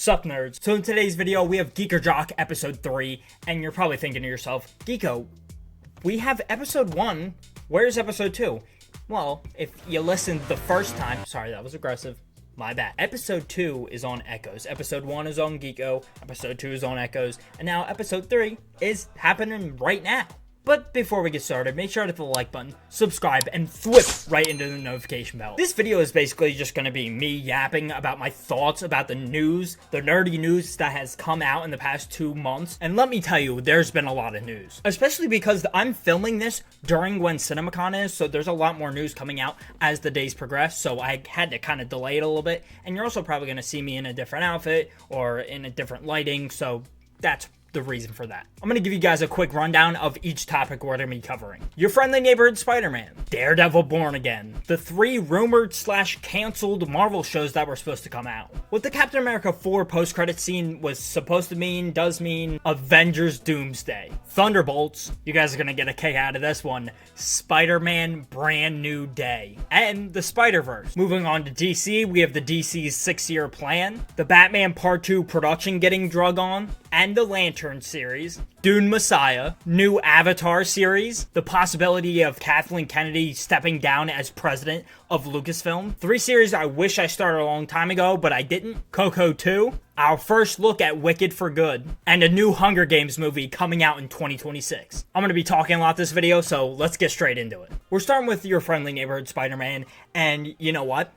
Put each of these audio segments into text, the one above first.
Sup nerds. So in today's video, we have Geek or Jock episode 3, and you're probably thinking to yourself, Geeko, we have episode 1, where's episode 2? Well, if you listened the first time, sorry that was aggressive, my bad. Episode 2 is on Echoes, episode 1 is on Geeko, episode 2 is on Echoes, and now episode 3 is happening right now. But before we get started, make sure to hit the like button, subscribe, and flip right into the notification bell. This video is basically just going to be me yapping about my thoughts about the news, the nerdy news that has come out in the past 2 months. And let me tell you, there's been a lot of news. Especially because I'm filming this during when CinemaCon is, so there's a lot more news coming out as the days progress, so I had to kind of delay it a little bit. And you're also probably going to see me in a different outfit or in a different lighting, so that's the reason for that. I'm going to give you guys a quick rundown of each topic we're going to be covering. Your friendly neighborhood Spider-Man, Daredevil Born Again, the 3 rumored / canceled Marvel shows that were supposed to come out. What the Captain America 4 post-credit scene was supposed to mean does mean Avengers Doomsday. Thunderbolts, you guys are going to get a kick out of this one, Spider-Man Brand New Day, and the Spiderverse. Moving on to DC, we have the DC's 6-year plan, the Batman Part 2 production getting drug on, and the Lantern series, Dune Messiah, new Avatar series, the possibility of Kathleen Kennedy stepping down as president of Lucasfilm, 3 series I wish I started a long time ago, but I didn't, Coco 2, our first look at Wicked for Good, and a new Hunger Games movie coming out in 2026. I'm going to be talking a lot this video, so let's get straight into it. We're starting with your friendly neighborhood Spider-Man, and you know what?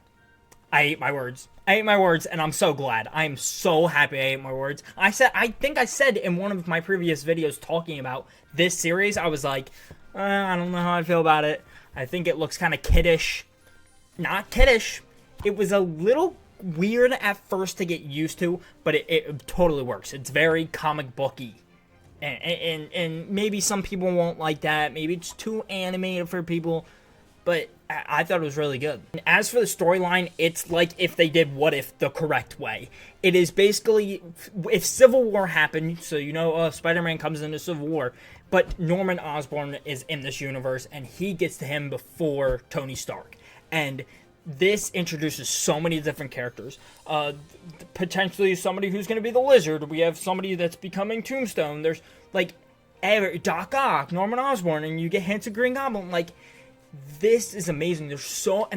I ate my words. I ate my words, and I'm so glad. I am so happy I ate my words. I think I said in one of my previous videos talking about this series, I was like, I don't know how I feel about it. I think it looks kind of kiddish. Not kiddish. It was a little weird at first to get used to, but it totally works. It's very comic booky. And maybe some people won't like that. Maybe it's too animated for people, but I thought it was really good. And as for the storyline, it's like if they did What If the correct way. It is basically, if Civil War happened, so you know Spider-Man comes into Civil War, but Norman Osborn is in this universe, and he gets to him before Tony Stark. And this introduces so many different characters. Potentially somebody who's going to be the Lizard. We have somebody that's becoming Tombstone. There's like Doc Ock, Norman Osborn, and you get hints of Green Goblin. Like, this is amazing. There's so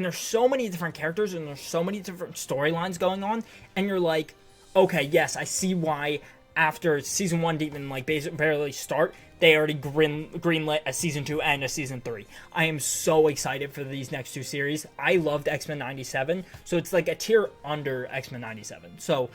many different characters, and there's so many different storylines going on, and you're like, okay, yes, I see why after season 1 didn't even like barely start, they already greenlit a season 2 and a season 3. I am so excited for these next 2 series. I loved X-Men 97, so it's like a tier under X-Men 97. So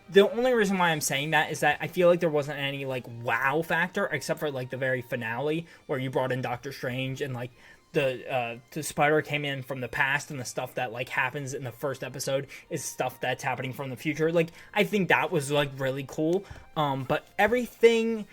the only reason why I'm saying that is that I feel like there wasn't any like wow factor except for like the very finale where you brought in Doctor Strange and like the spider came in from the past, and the stuff that like happens in the first episode is stuff that's happening from the future. Like, I think that was like really cool. But everything,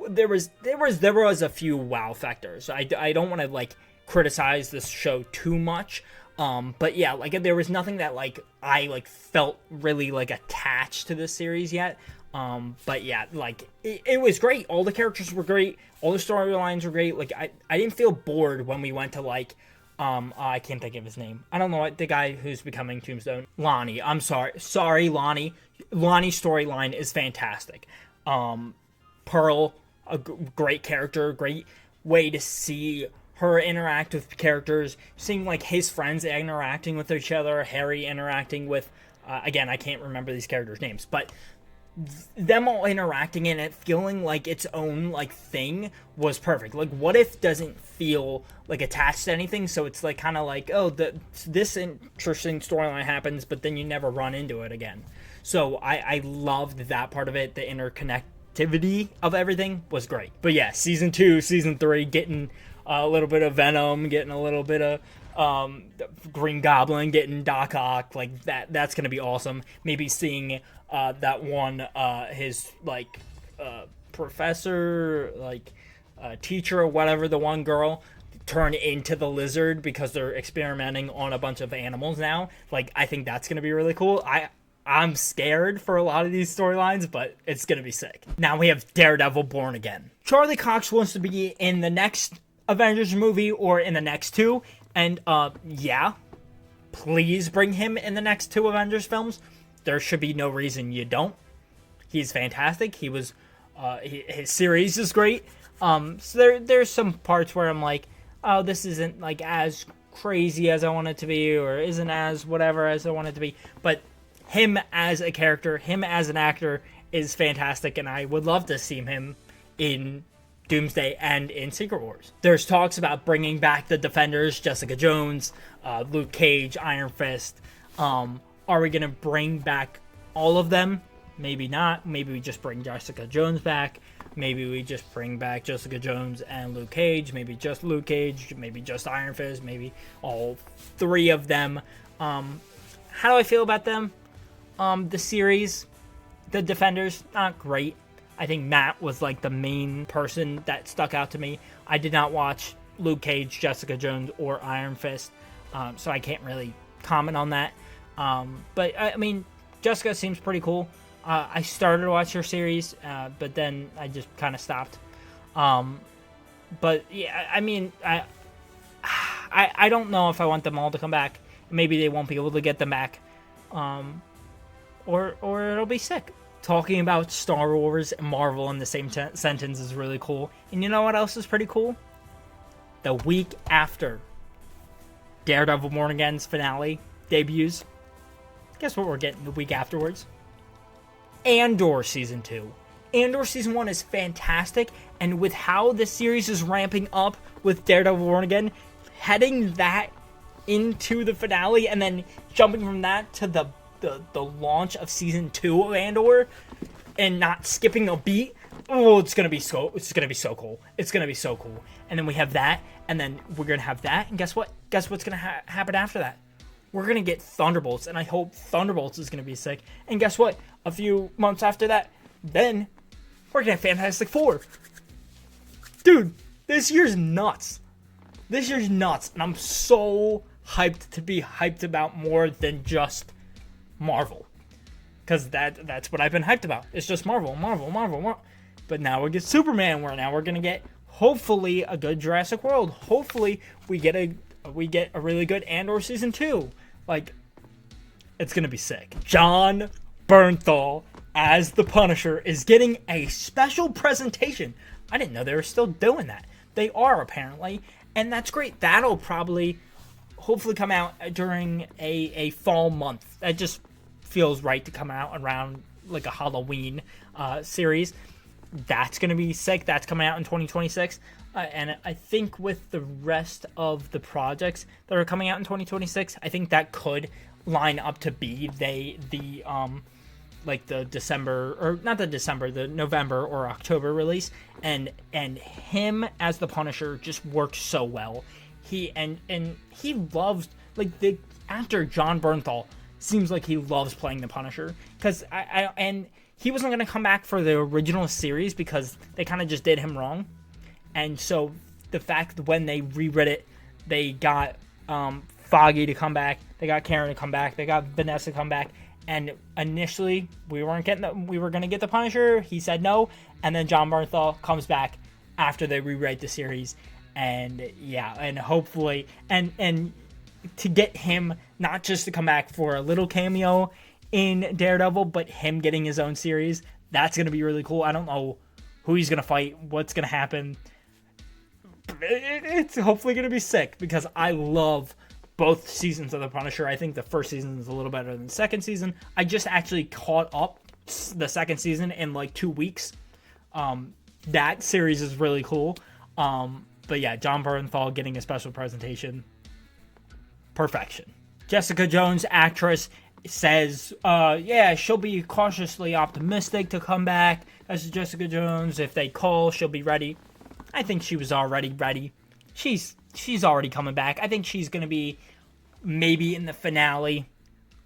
there was a few wow factors. I don't want to like criticize this show too much. But yeah, like there was nothing that like I like felt really like attached to this series yet. But yeah, like it was great. All the characters were great. All the storylines were great. Like I didn't feel bored when we went to like, I can't think of his name. I don't know what the guy who's becoming Tombstone. Lonnie. I'm sorry, Lonnie. Lonnie's storyline is fantastic. Pearl, a great character, great way to see her interact with characters, seeing like his friends interacting with each other, Harry interacting with, again, I can't remember these characters' names, but them all interacting in it, feeling like its own like thing was perfect. Like, What If doesn't feel like attached to anything, so it's like kind of like, oh, this interesting storyline happens, but then you never run into it again. So I loved that part of it. The interconnectivity of everything was great. But yeah, season 2, season 3, getting a little bit of Venom, getting a little bit of Green Goblin, getting Doc Ock, like that's gonna be awesome. Maybe seeing that one his like professor, like teacher or whatever, the one girl turn into the Lizard because they're experimenting on a bunch of animals now. Like, I think that's gonna be really cool. I'm scared for a lot of these storylines, but it's gonna be sick. Now we have Daredevil Born Again. Charlie Cox wants to be in the next Avengers movie or in the next 2, and yeah, please bring him in the next 2 Avengers films. there should be no reason you don't. He's fantastic. He was, his series is great. So there's some parts where I'm like, oh, this isn't like as crazy as I want it to be, or isn't as whatever as I want it to be. But him as a character, him as an actor is fantastic, and I would love to see him in Doomsday and in Secret Wars. There's talks about bringing back the Defenders, Jessica Jones, Luke Cage, Iron Fist. Are we going to bring back all of them? Maybe not. Maybe we just bring Jessica Jones back. Maybe we just bring back Jessica Jones and Luke Cage. Maybe just Luke Cage. Maybe just Iron Fist. Maybe all three of them. How do I feel about them? The series, the Defenders, not great. I think Matt was like the main person that stuck out to me. I did not watch Luke Cage, Jessica Jones, or Iron Fist, so I can't really comment on that. But I mean, Jessica seems pretty cool. I started to watch her series, but then I just kind of stopped. But yeah, I mean, I don't know if I want them all to come back. Maybe they won't be able to get them back, or it'll be sick. Talking about Star Wars and Marvel in the same sentence is really cool. And you know what else is pretty cool? The week after Daredevil Born Again's finale debuts, guess what we're getting the week afterwards? Andor Season 2. Andor Season 1 is fantastic, and with how the series is ramping up with Daredevil Born Again, heading that into the finale and then jumping from that to the launch of Season 2 of Andor and not skipping a beat, oh, it's gonna be so cool. It's gonna be so cool. And then we have that, and then we're gonna have that, and guess what? Guess what's gonna happen after that? We're gonna get Thunderbolts, and I hope Thunderbolts is gonna be sick. And guess what? A few months after that, then we're gonna have Fantastic Four. Dude, this year's nuts. This year's nuts, and I'm so hyped to be hyped about more than just Marvel. Because that's what I've been hyped about. It's just Marvel. But now we get Superman. Now we're gonna get hopefully a good Jurassic World. Hopefully we get a really good Andor Season 2. Like, it's gonna be sick. Jon Bernthal as the Punisher is getting a special presentation. I didn't know they were still doing that. They are, apparently, and that's great. That'll probably hopefully come out during a fall month. That just feels right to come out around like a Halloween series. That's gonna be sick. That's coming out in 2026. And I think with the rest of the projects that are coming out in 2026, I think that could line up to be the December, or not the December, the November or October release. And him as the Punisher just works so well. He loves, like, the actor Jon Bernthal seems like he loves playing the Punisher, because and he wasn't going to come back for the original series because they kind of just did him wrong. And so the fact that when they rewrote it, they got Foggy to come back, they got Karen to come back, they got Vanessa to come back, and initially we were going to get the Punisher. He said no, and then Jon Bernthal comes back after they rewrite the series, and yeah, and hopefully and to get him not just to come back for a little cameo in Daredevil, but him getting his own series, that's going to be really cool. I don't know who he's going to fight, what's going to happen. It's hopefully going to be sick, because I love both seasons of The Punisher. I think the first season is a little better than the second season. I just actually caught up the second season in like 2 weeks. That series is really cool. But yeah, Jon Bernthal getting a special presentation. Perfection. Jessica Jones, actress, says, yeah, she'll be cautiously optimistic to come back as Jessica Jones. If they call, she'll be ready. I think she was already ready. She's already coming back. I think she's going to be maybe in the finale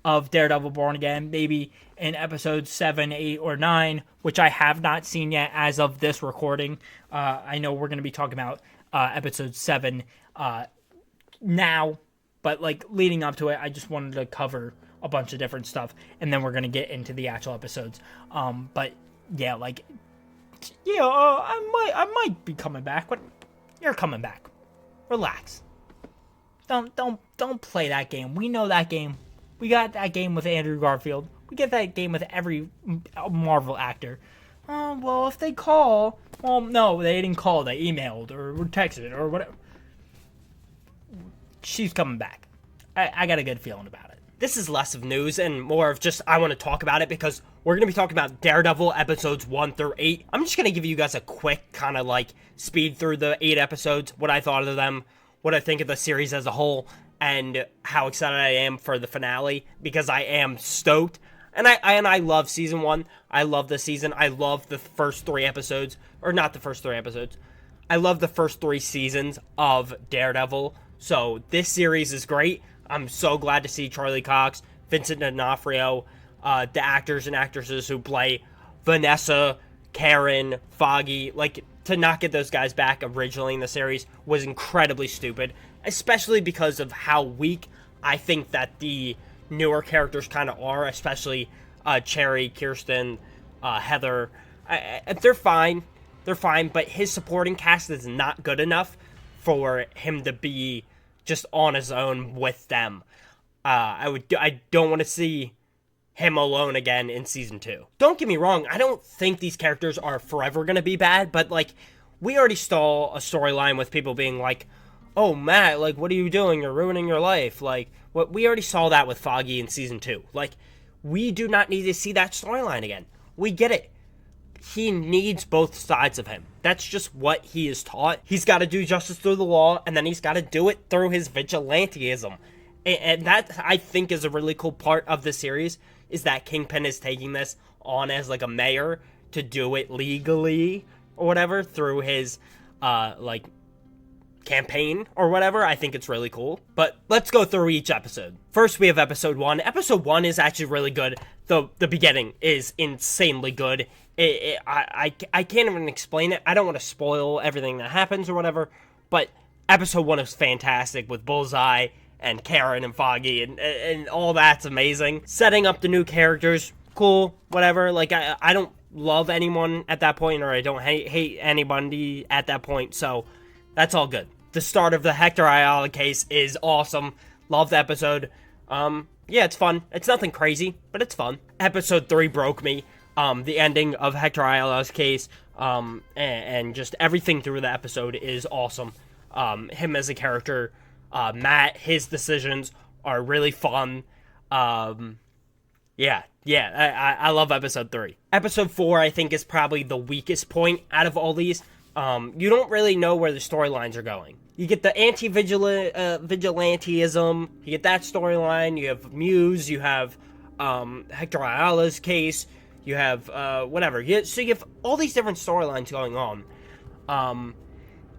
of Daredevil Born Again, maybe in episodes 7, 8, or 9, which I have not seen yet as of this recording. I know we're going to be talking about episode 7 now, but like leading up to it, I just wanted to cover a bunch of different stuff, and then we're going to get into the actual episodes. But yeah, like, yeah, I might be coming back, but you're coming back. Relax. Don't play that game. We know that game. We got that game with Andrew Garfield. We get that game with every Marvel actor. Well, if they call... Well, no, they didn't call. They emailed or texted or whatever. She's coming back. I got a good feeling about it. This is less of news and more of just I want to talk about it because we're going to be talking about Daredevil episodes 1 through 8. I'm just going to give you guys a quick kind of like speed through the 8 episodes, what I thought of them, what I think of the series as a whole, and how excited I am for the finale because I am stoked. And I love season 1. I love the season. I love the first 3 episodes, or not the first 3 episodes. I love the first 3 seasons of Daredevil. So this series is great. I'm so glad to see Charlie Cox, Vincent D'Onofrio, the actors and actresses who play Vanessa, Karen, Foggy. Like, to not get those guys back originally in the series was incredibly stupid, especially because of how weak I think that the newer characters kind of are, especially Cherry, Kirsten, Heather. They're fine. They're fine, but his supporting cast is not good enough for him to be just on his own with them. I don't want to see him alone again in season 2. Don't get me wrong, I don't think these characters are forever going to be bad, but like, we already saw a storyline with people being like, oh, Matt, like, what are you doing? You're ruining your life. Like, we already saw that with Foggy in season 2. Like, we do not need to see that storyline again. We get it. He needs both sides of him. That's just what he is taught. He's got to do justice through the law, and then he's got to do it through his vigilanteism. And that, I think, is a really cool part of the series, is that Kingpin is taking this on as, like, a mayor to do it legally, or whatever, through his, like, campaign, or whatever. I think it's really cool. But let's go through each episode. First, we have episode 1. Episode 1 is actually really good. The beginning is insanely good. I can't even explain it. I don't want to spoil everything that happens or whatever, but episode 1 is fantastic with Bullseye and Karen and Foggy and all that's amazing. Setting up the new characters, cool, whatever. Like, I don't love anyone at that point, or I don't hate anybody at that point, so that's all good. The start of the Hector Ayala case is awesome. Love the episode. Yeah, it's fun. It's nothing crazy, but it's fun. Episode 3 broke me. The ending of Hector Ayala's case, and just everything through the episode is awesome. Him as a character, Matt, his decisions are really fun. Yeah, I love episode 3. Episode 4, I think, is probably the weakest point out of all these. You don't really know where the storylines are going. You get the vigilanteism, you get that storyline, you have Muse, you have Hector Ayala's case, you have whatever. So you have all these different storylines going on.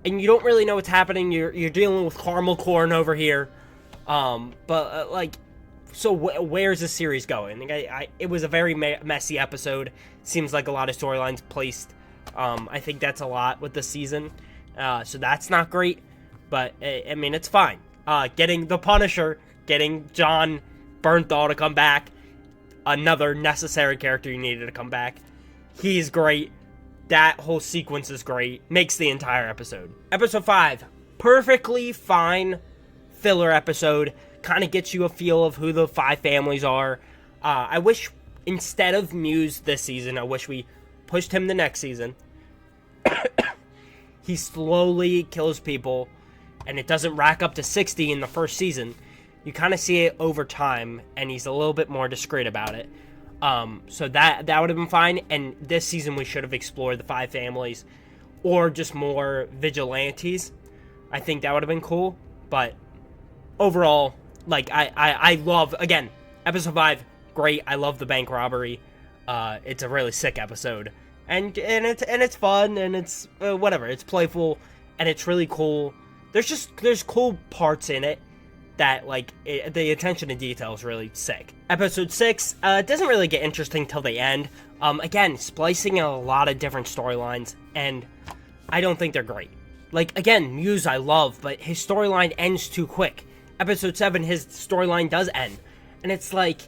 And you don't really know what's happening. You're dealing with caramel corn over here. Like, so where's the series going? It was a very messy episode. Seems like a lot of storylines placed. I think that's a lot with the season. So that's not great. But, I mean, it's fine. Getting the Punisher, getting John Bernthal to come back, another necessary character you needed to come back. He's great. That whole sequence is great. Makes the entire episode. Episode 5, perfectly fine filler episode. Kind of gets you a feel of who the 5 families are. I wish, instead of Muse this season, I wish we pushed him the next season. He slowly kills people, and it doesn't rack up to 60 in the first season. You kind of see it over time, and he's a little bit more discreet about it. So that would have been fine, and this season we should have explored the 5 families, or just more vigilantes. I think that would have been cool, but overall, like, I love, again, episode 5, great. I love the bank robbery. It's a really sick episode, and it's fun, and it's whatever. It's playful, and it's really cool. There's cool parts in it that, like, the attention to detail is really sick. Episode 6 doesn't really get interesting till the end. Again, splicing in a lot of different storylines, and I don't think they're great. Like, again, Muse I love, but his storyline ends too quick. Episode 7, his storyline does end, and it's like,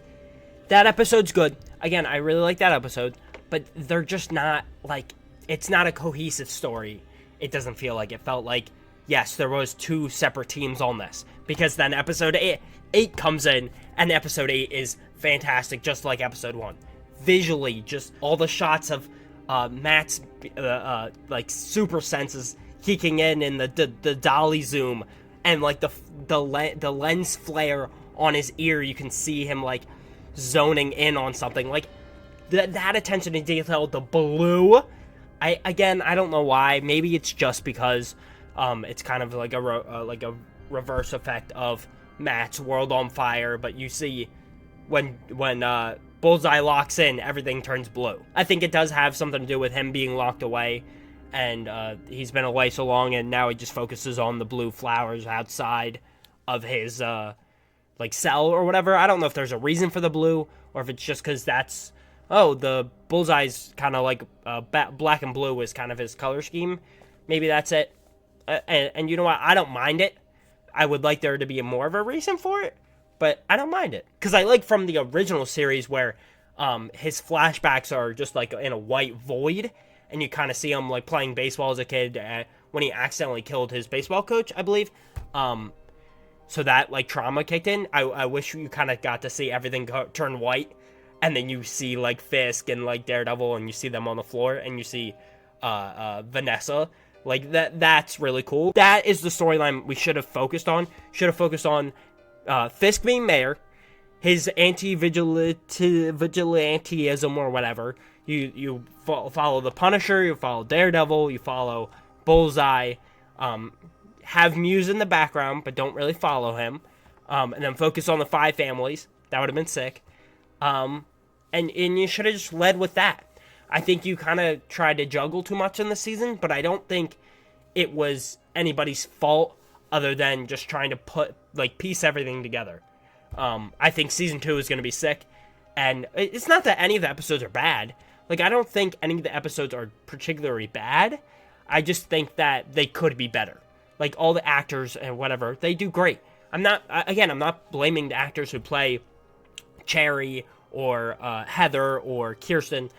that episode's good. Again, I really like that episode, but they're just not, like, it's not a cohesive story. It doesn't feel like it. Felt like, yes, there was 2 separate teams on this, because then episode 8 comes in, and episode 8 is fantastic, just like episode 1. Visually, just all the shots of Matt's like super senses kicking in, and the dolly zoom, and like the lens flare on his ear. You can see him like zoning in on something. Like that attention to detail, the blue. I don't know why. Maybe it's just because it's kind of like a reverse effect of Matt's World on Fire, but you see when Bullseye locks in, everything turns blue. I think it does have something to do with him being locked away, and he's been away so long, and now he just focuses on the blue flowers outside of his like cell or whatever. I don't know if there's a reason for the blue, or if it's just because that's the Bullseye's kind of like black and blue is kind of his color scheme. Maybe that's it. And you know what? I don't mind it. I would like there to be more of a reason for it, but I don't mind it. Because I like from the original series where his flashbacks are just like in a white void, and you kind of see him like playing baseball as a kid when he accidentally killed his baseball coach, I believe. So that like trauma kicked in. I wish you kind of got to see everything turn white, and then you see like Fisk and like Daredevil, and you see them on the floor, and you see Vanessa. Like that's really cool. That is the storyline we should have focused on. Should have focused on Fisk being mayor, his vigilantism or whatever. You follow the Punisher, you follow Daredevil, you follow Bullseye. Have Muse in the background, but don't really follow him. And then focus on the 5 families. That would have been sick. And you should have just led with that. I think you kind of tried to juggle too much in the season, but I don't think it was anybody's fault other than just trying to piece everything together. I think season 2 is going to be sick, and it's not that any of the episodes are bad. Like, I don't think any of the episodes are particularly bad. I just think that they could be better. Like, all the actors and whatever, they do great. I'm not blaming the actors who play Cherry or Heather or Kirsten.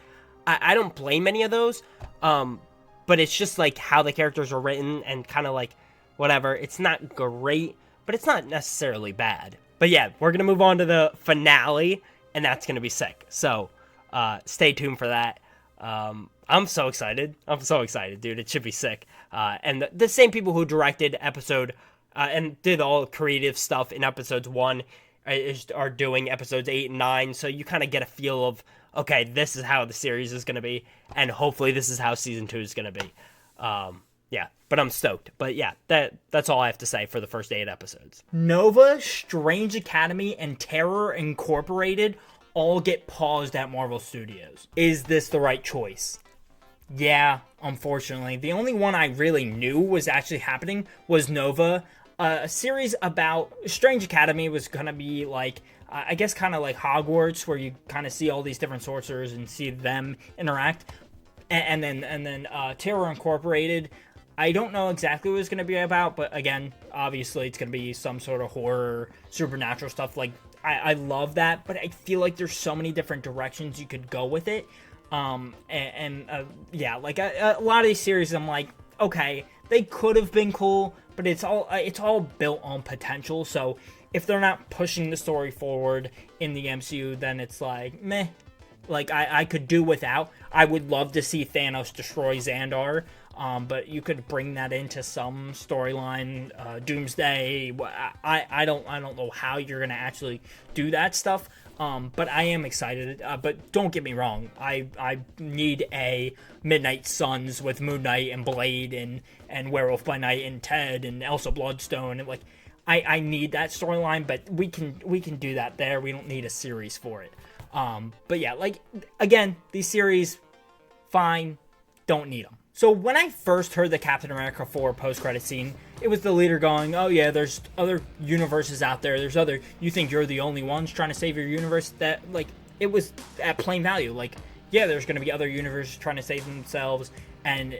I don't blame any of those, but it's just like how the characters are written and kind of like whatever. It's not great, but it's not necessarily bad. But yeah, we're going to move on to the finale, and that's going to be sick. So stay tuned for that. I'm so excited. Dude. It should be sick. And the same people who directed episode and did all creative stuff in episodes 1 are doing episodes 8 and 9, so you kind of get a feel of, okay, this is how the series is going to be, and hopefully this is how season 2 is going to be. Yeah, but I'm stoked. But yeah, that's all I have to say for the first 8 episodes. Nova, Strange Academy, and Terror Incorporated all get paused at Marvel Studios. Is this the right choice? Yeah, unfortunately. The only one I really knew was actually happening was Nova. A series about Strange Academy was going to be like, I guess kind of like Hogwarts, where you kind of see all these different sorcerers and see them interact. And then Terror Incorporated, I don't know exactly what it's going to be about, but again, obviously it's going to be some sort of horror, supernatural stuff. Like, I love that, but I feel like there's so many different directions you could go with it. Yeah, like a lot of these series, I'm like, okay, they could have been cool, but it's all built on potential. So if they're not pushing the story forward in the MCU, then it's like, meh. Like, I could do without. I would love to see Thanos destroy Xandar, but you could bring that into some storyline, Doomsday. I don't know how you're gonna actually do that stuff. But I am excited. But don't get me wrong. I need a Midnight Suns with Moon Knight and Blade and Werewolf by Night and Ted and Elsa Bloodstone. And like, I need that storyline, but we can do that there. We don't need a series for it. But yeah, like, again, these series, fine, don't need them. So when I first heard the Captain America 4 post-credit scene, it was the leader going, oh yeah, there's other universes out there, you think you're the only ones trying to save your universe? That, like, it was at plain value, like, yeah, there's going to be other universes trying to save themselves, and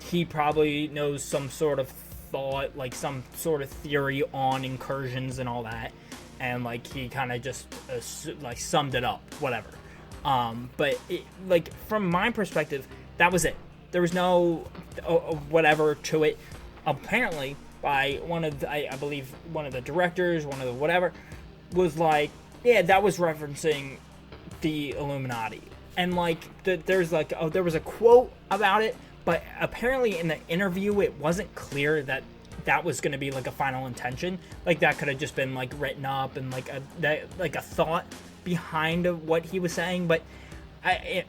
he probably knows some sort of thought, like, some sort of theory on incursions and all that, and, like, he kind of just, like, summed it up, whatever. But, like, from my perspective, that was it. There was no whatever to it. Apparently, by one of the, I believe one of the directors, one of the whatever, was like, yeah, that was referencing the Illuminati. And like there was a quote about it, but apparently in the interview it wasn't clear that that was going to be like a final intention. Like that could have just been like written up and like a thought behind what he was saying. But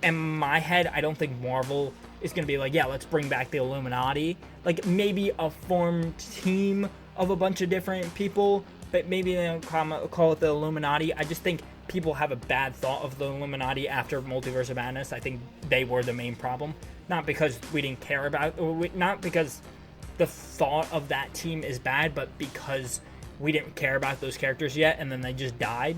in my head, I don't think Marvel is going to be like, yeah, let's bring back the Illuminati. Like maybe a formed team of a bunch of different people, but maybe they don't call it the Illuminati. I just think people have a bad thought of the Illuminati after Multiverse of Madness. I think they were the main problem. Not because we didn't care about, not because the thought of that team is bad, but because we didn't care about those characters yet, and then they just died.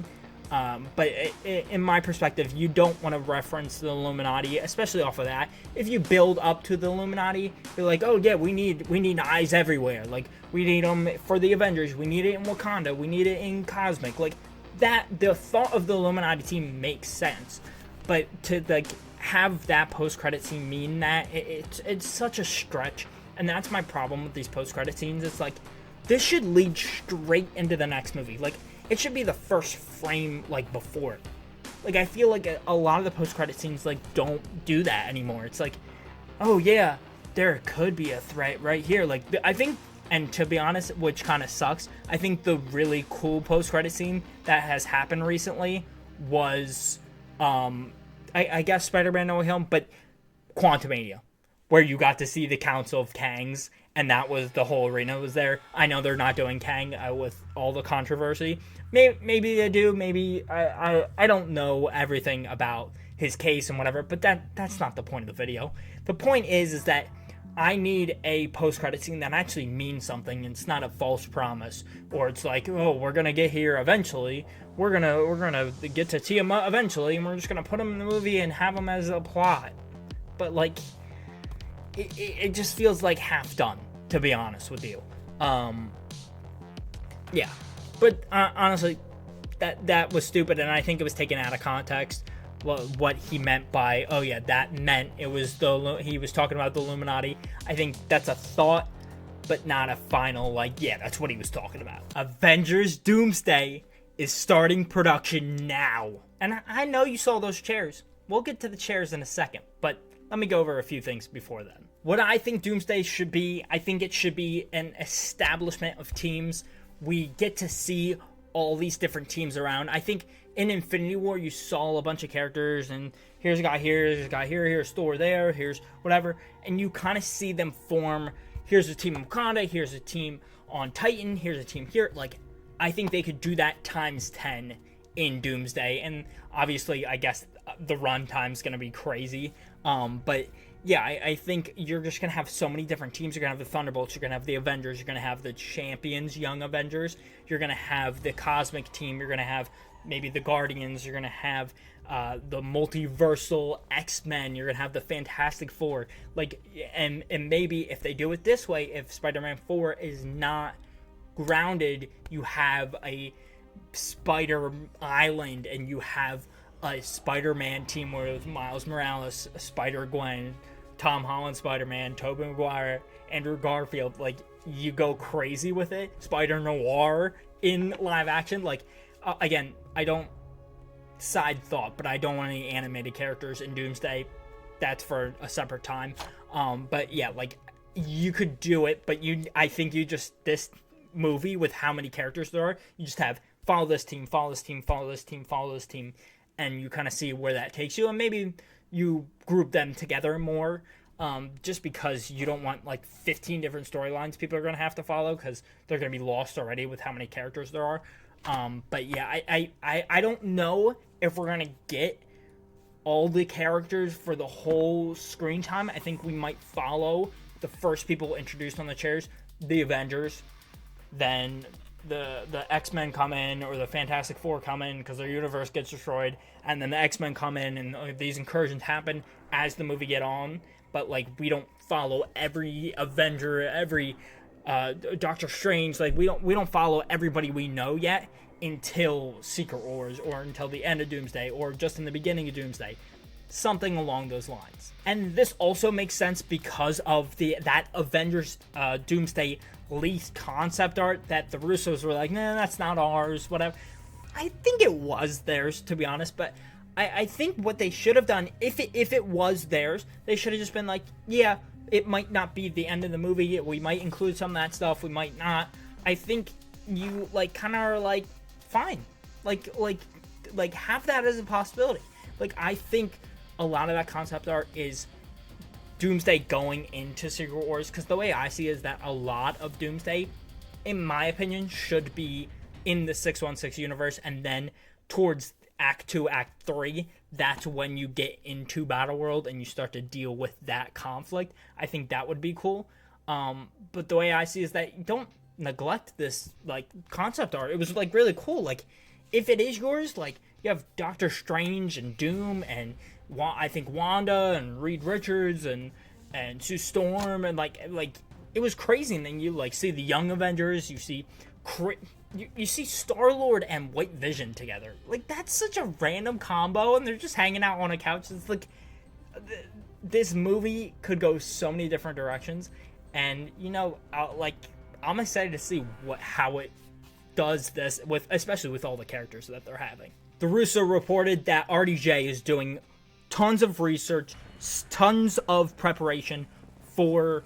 But in my perspective, you don't want to reference the Illuminati, especially off of that. If you build up to the Illuminati, you're like, oh yeah, we need eyes everywhere. Like we need them for the Avengers. We need it in Wakanda. We need it in Cosmic. Like that, the thought of the Illuminati team makes sense. But to like have that post-credit scene mean that, it's such a stretch. And that's my problem with these post-credit scenes. It's like, this should lead straight into the next movie. Like, it should be the first frame, like, before it. Like, I feel like a lot of the post-credit scenes, like, don't do that anymore. It's like, oh, yeah, there could be a threat right here. Like, I think, and to be honest, which kind of sucks, I think the really cool post-credit scene that has happened recently was, I guess Spider-Man No Way Home, but Quantumania, where you got to see the Council of Kangs, and that was the whole arena was there. I know they're not doing Kang with all the controversy. Maybe they do. Maybe I don't know everything about his case and whatever. But that's not the point of the video. The point is that I need a post-credit scene that actually means something. And it's not a false promise, or it's like, oh, we're gonna get here eventually. We're gonna get to Tiamat eventually, and we're just gonna put him in the movie and have him as a plot. But like, it just feels like half done, to be honest with you. Yeah, but honestly, that was stupid, and I think it was taken out of context. What he meant by, oh yeah, that meant it was he was talking about the Illuminati. I think that's a thought, but not a final, like, yeah, that's what he was talking about. Avengers Doomsday is starting production now. And I know you saw those chairs. We'll get to the chairs in a second, but let me go over a few things before then. What I think Doomsday should be, I think it should be an establishment of teams. We get to see all these different teams around. I think in Infinity War, you saw a bunch of characters, and here's a guy here, here's a guy here, here's Thor there, here's whatever, and you kind of see them form. Here's a team on Wakanda, here's a team on Titan, here's a team here. Like, I think they could do that times 10 in Doomsday, and obviously, I guess the run time's gonna be crazy, but yeah, I think you're just gonna have so many different teams. You're gonna have the Thunderbolts, you're gonna have the Avengers, you're gonna have the Champions, Young Avengers, you're gonna have the Cosmic team, you're gonna have maybe the Guardians, you're gonna have the multiversal X-Men, you're gonna have the Fantastic Four, like, and maybe if they do it this way, if Spider-Man 4 is not grounded, you have a Spider Island, and you have a Spider-Man team where it's Miles Morales, Spider-Gwen, Tom Holland Spider-Man, Tobey Maguire, Andrew Garfield. Like, you go crazy with it. Spider-Noir in live action. Like, again, I don't side thought, but I don't want any animated characters in Doomsday. That's for a separate time. But yeah, like, you could do it, but I think this movie with how many characters there are, you just have follow this team, follow this team, follow this team, follow this team, and you kind of see where that takes you, and maybe you group them together more, just because you don't want like 15 different storylines people are going to have to follow, because they're going to be lost already with how many characters there are. But yeah, I don't know if we're going to get all the characters for the whole screen time. I think we might follow the first people introduced on the chairs, the Avengers, then the X-Men come in, or the Fantastic Four come in because their universe gets destroyed, and then the X-Men come in, and these incursions happen as the movie get on, but like, we don't follow every Avenger, every Doctor Strange. Like, we don't follow everybody we know yet until Secret Wars, or until the end of Doomsday, or just in the beginning of Doomsday. Something along those lines. And this also makes sense because of that Avengers Doomsday leaked concept art that the Russos were like, nah, that's not ours, whatever. I think it was theirs, to be honest, but I think what they should have done, if it was theirs, they should have just been like, yeah, it might not be the end of the movie, we might include some of that stuff, we might not. I think you, like, kind of are like, fine. Like, have that as a possibility. Like, I think a lot of that concept art is Doomsday going into Secret Wars, because the way I see it is that a lot of Doomsday, in my opinion, should be in the 616 universe, and then towards Act 2, Act 3, that's when you get into Battleworld and you start to deal with that conflict. I think that would be cool. But the way I see it is that you don't neglect this, like, concept art. It was, like, really cool. Like, if it is yours, like, you have Doctor Strange and Doom and I think Wanda and Reed Richards and Sue Storm, and like it was crazy. And then you, like, see the Young Avengers, you see you see Star-Lord and White Vision together. Like, that's such a random combo, and they're just hanging out on a couch. It's like, this movie could go so many different directions, and, you know, I'm excited to see how it does this, especially with all the characters that they're having. The Russo reported that RDJ is doing tons of research, tons of preparation for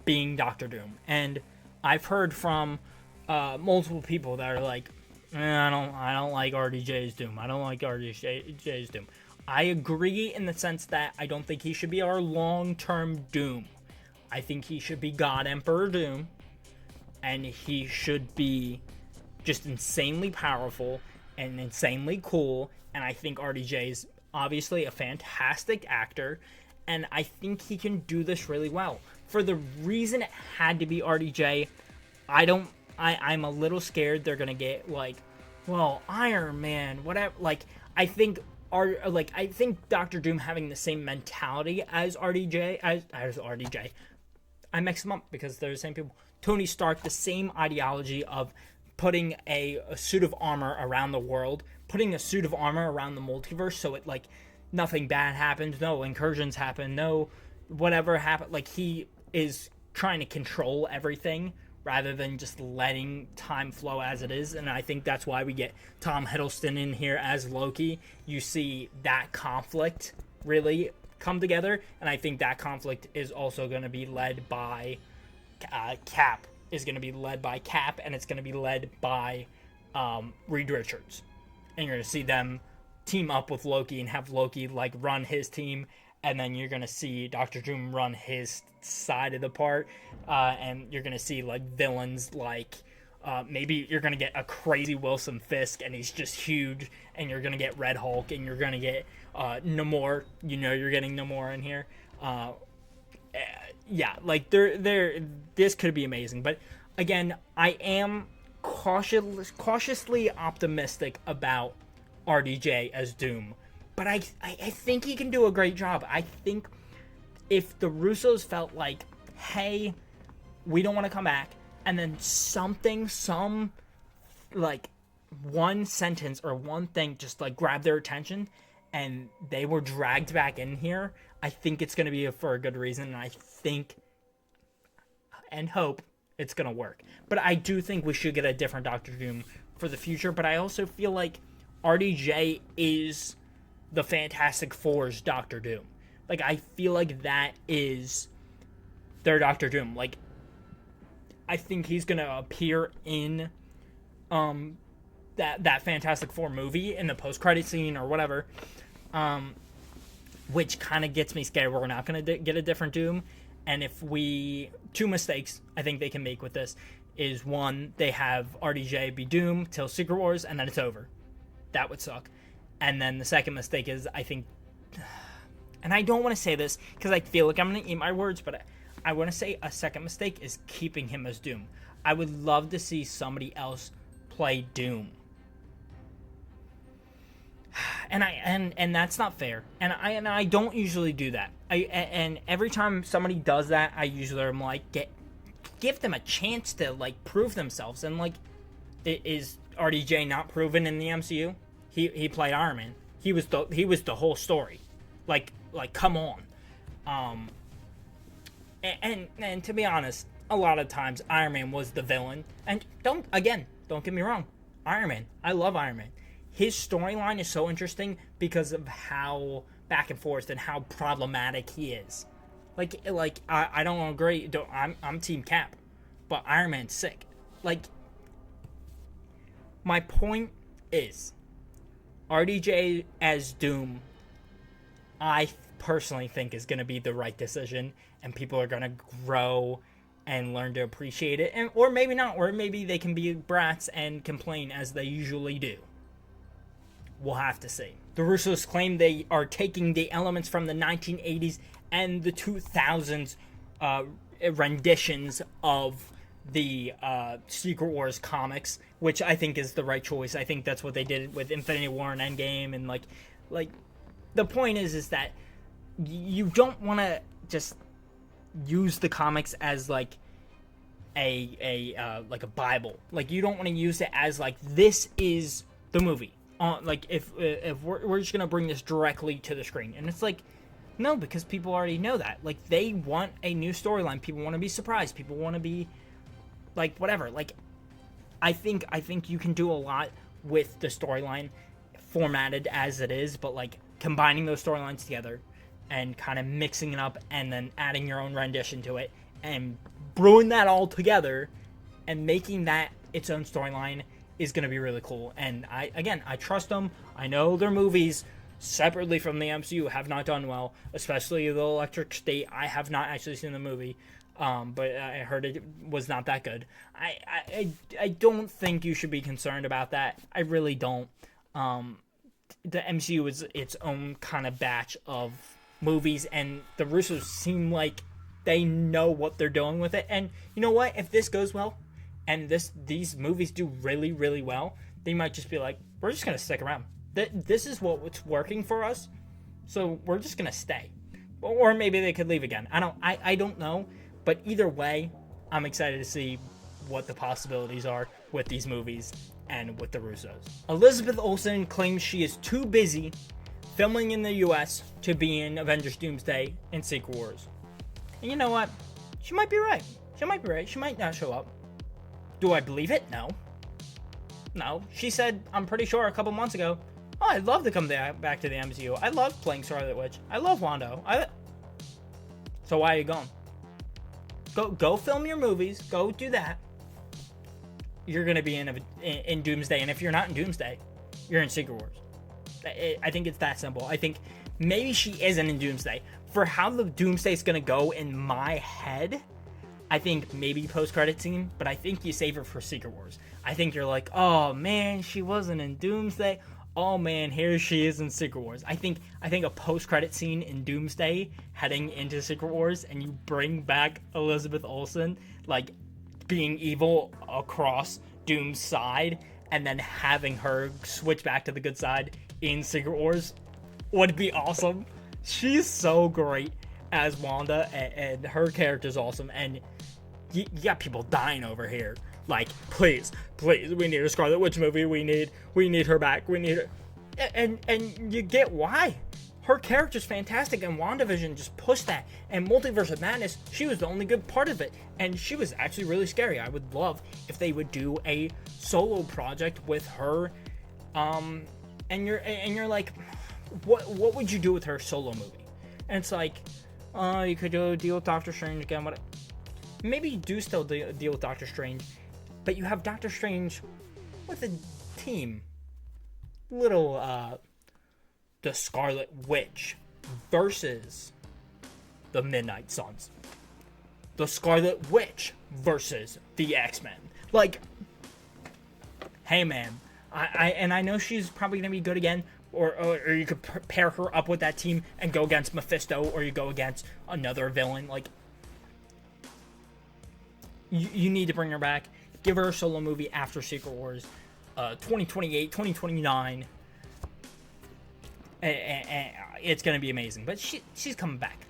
being Doctor Doom, and I've heard from multiple people that are like, I don't like RDJ's Doom. I don't like RDJ's Doom. I agree in the sense that I don't think he should be our long-term Doom. I think he should be God Emperor Doom, and he should be just insanely powerful and insanely cool. And I think RDJ is obviously a fantastic actor, and I think he can do this really well. For the reason it had to be RDJ, I'm a little scared they're gonna get, like, well, Iron Man, whatever. Like, I think Doctor Doom having the same mentality as RDJ, as RDJ. I mix them up because they're the same people. Tony Stark, the same ideology of putting a suit of armor around the world, putting a suit of armor around the multiverse, so it, like, nothing bad happens, no incursions happen, no whatever happened. Like, he is trying to control everything rather than just letting time flow as it is. And I think that's why we get Tom Hiddleston in here as Loki. You see that conflict really come together, and I think that conflict is also going to be led by Cap. Is going to be led by Cap, and it's going to be led by Reed Richards. And you're going to see them team up with Loki and have Loki, like, run his team, and then you're going to see Dr. Doom run his side of the part, and you're going to see, like, villains like, maybe you're going to get a crazy Wilson Fisk, and he's just huge, and you're going to get Red Hulk, and you're going to get Namor. You know you're getting Namor in here. Yeah, like, this could be amazing. But, again, I am cautiously optimistic about RDJ as Doom. But I think he can do a great job. I think if the Russos felt like, hey, we don't want to come back, and then like, one sentence or one thing just, like, grabbed their attention, and they were dragged back in here, I think it's going to be for a good reason, and I think and hope it's going to work. But I do think we should get a different Doctor Doom for the future, but I also feel like RDJ is the Fantastic Four's Doctor Doom. Like, I feel like that is their Doctor Doom. Like, I think he's gonna appear in that Fantastic Four movie in the post-credit scene or whatever, which kind of gets me scared. We're not gonna get a different Doom. And if two mistakes I think they can make with this is, one, they have RDJ be Doom till Secret Wars, and then it's over. That would suck. And then the second mistake is, I think, and I don't want to say this because I feel like I'm going to eat my words, but I want to say a second mistake is keeping him as Doom. I would love to see somebody else play Doom. And that's not fair. And I don't usually do that. And every time somebody does that, I usually am like, give them a chance to, like, prove themselves. And, like, is RDJ not proven in the MCU? He played Iron Man. He was the whole story. Like come on. And to be honest, a lot of times Iron Man was the villain. And don't get me wrong, Iron Man. I love Iron Man. his storyline is so interesting because of how back and forth and how problematic he is. I don't agree. I'm Team Cap, but Iron Man's sick. Like, my point is, RDJ as Doom, I personally think is going to be the right decision, and people are going to grow and learn to appreciate it, and or maybe not, or maybe they can be brats and complain as they usually do. We'll have to see. The Russos claim they are taking the elements from the 1980s and the 2000s renditions of the Secret Wars comics, which I think is the right choice. I think that's what they did with Infinity War and Endgame, and like the point is that you don't want to just use the comics as like a Bible. Like, you don't want to use it as like, this is the movie. Like, if we're just gonna bring this directly to the screen, and it's like, no, because people already know that. Like, they want a new storyline. People want to be surprised. People want to be like, whatever. Like, I think you can do a lot with the storyline formatted as it is, but like combining those storylines together and kind of mixing it up and then adding your own rendition to it and brewing that all together and making that its own storyline is going to be really cool. And I trust them. I know their movies separately from the MCU have not done well, especially the Electric State. I have not actually seen the movie, but I heard it was not that good. I don't think you should be concerned about that. I really don't. The MCU is its own kind of batch of movies, and the Russos seem like they know what they're doing with it. And you know what? If this goes well, and these movies do really, really well, they might just be like, we're just gonna stick around. This is what's working for us, so we're just gonna stay. Or maybe they could leave again. I don't know. But either way, I'm excited to see what the possibilities are with these movies and with the Russos. Elizabeth Olsen claims she is too busy filming in the US to be in Avengers Doomsday and Secret Wars. And you know what? She might be right. She might not show up. Do I believe it? No. She said, I'm pretty sure a couple months ago, oh, I'd love to come back to the MCU. I love playing Scarlet Witch. I love Wanda. So why are you going? Go film your movies. Go do that. You're going to be in Doomsday. And if you're not in Doomsday, you're in Secret Wars. I think it's that simple. I think maybe she isn't in Doomsday. For how the Doomsday is going to go in my head, I think maybe post-credit scene, but I think you save her for Secret Wars. I think you're like, oh man, she wasn't in Doomsday. Oh man, here she is in Secret Wars. I think a post-credit scene in Doomsday heading into Secret Wars, and you bring back Elizabeth Olsen, like, being evil across Doom's side, and then having her switch back to the good side in Secret Wars would be awesome. She's so great as Wanda, and her character's awesome, and you got people dying over here. Like, please, we need a Scarlet Witch movie. We need her back. We need her. And you get why. Her character's fantastic, and WandaVision just pushed that. And Multiverse of Madness, she was the only good part of it. And she was actually really scary. I would love if they would do a solo project with her. And you're like, what would you do with her solo movie? And it's like, you could do a deal with Doctor Strange again. Maybe you do still deal with Doctor Strange. But you have Doctor Strange with a team. The Scarlet Witch versus the Midnight Suns. The Scarlet Witch versus the X-Men. Like, hey man, I know she's probably going to be good again, or you could pair her up with that team and go against Mephisto, or you go against another villain. Like, you need to bring her back. Give her a solo movie after Secret Wars, 2028, 2029. And it's going to be amazing. But she's coming back.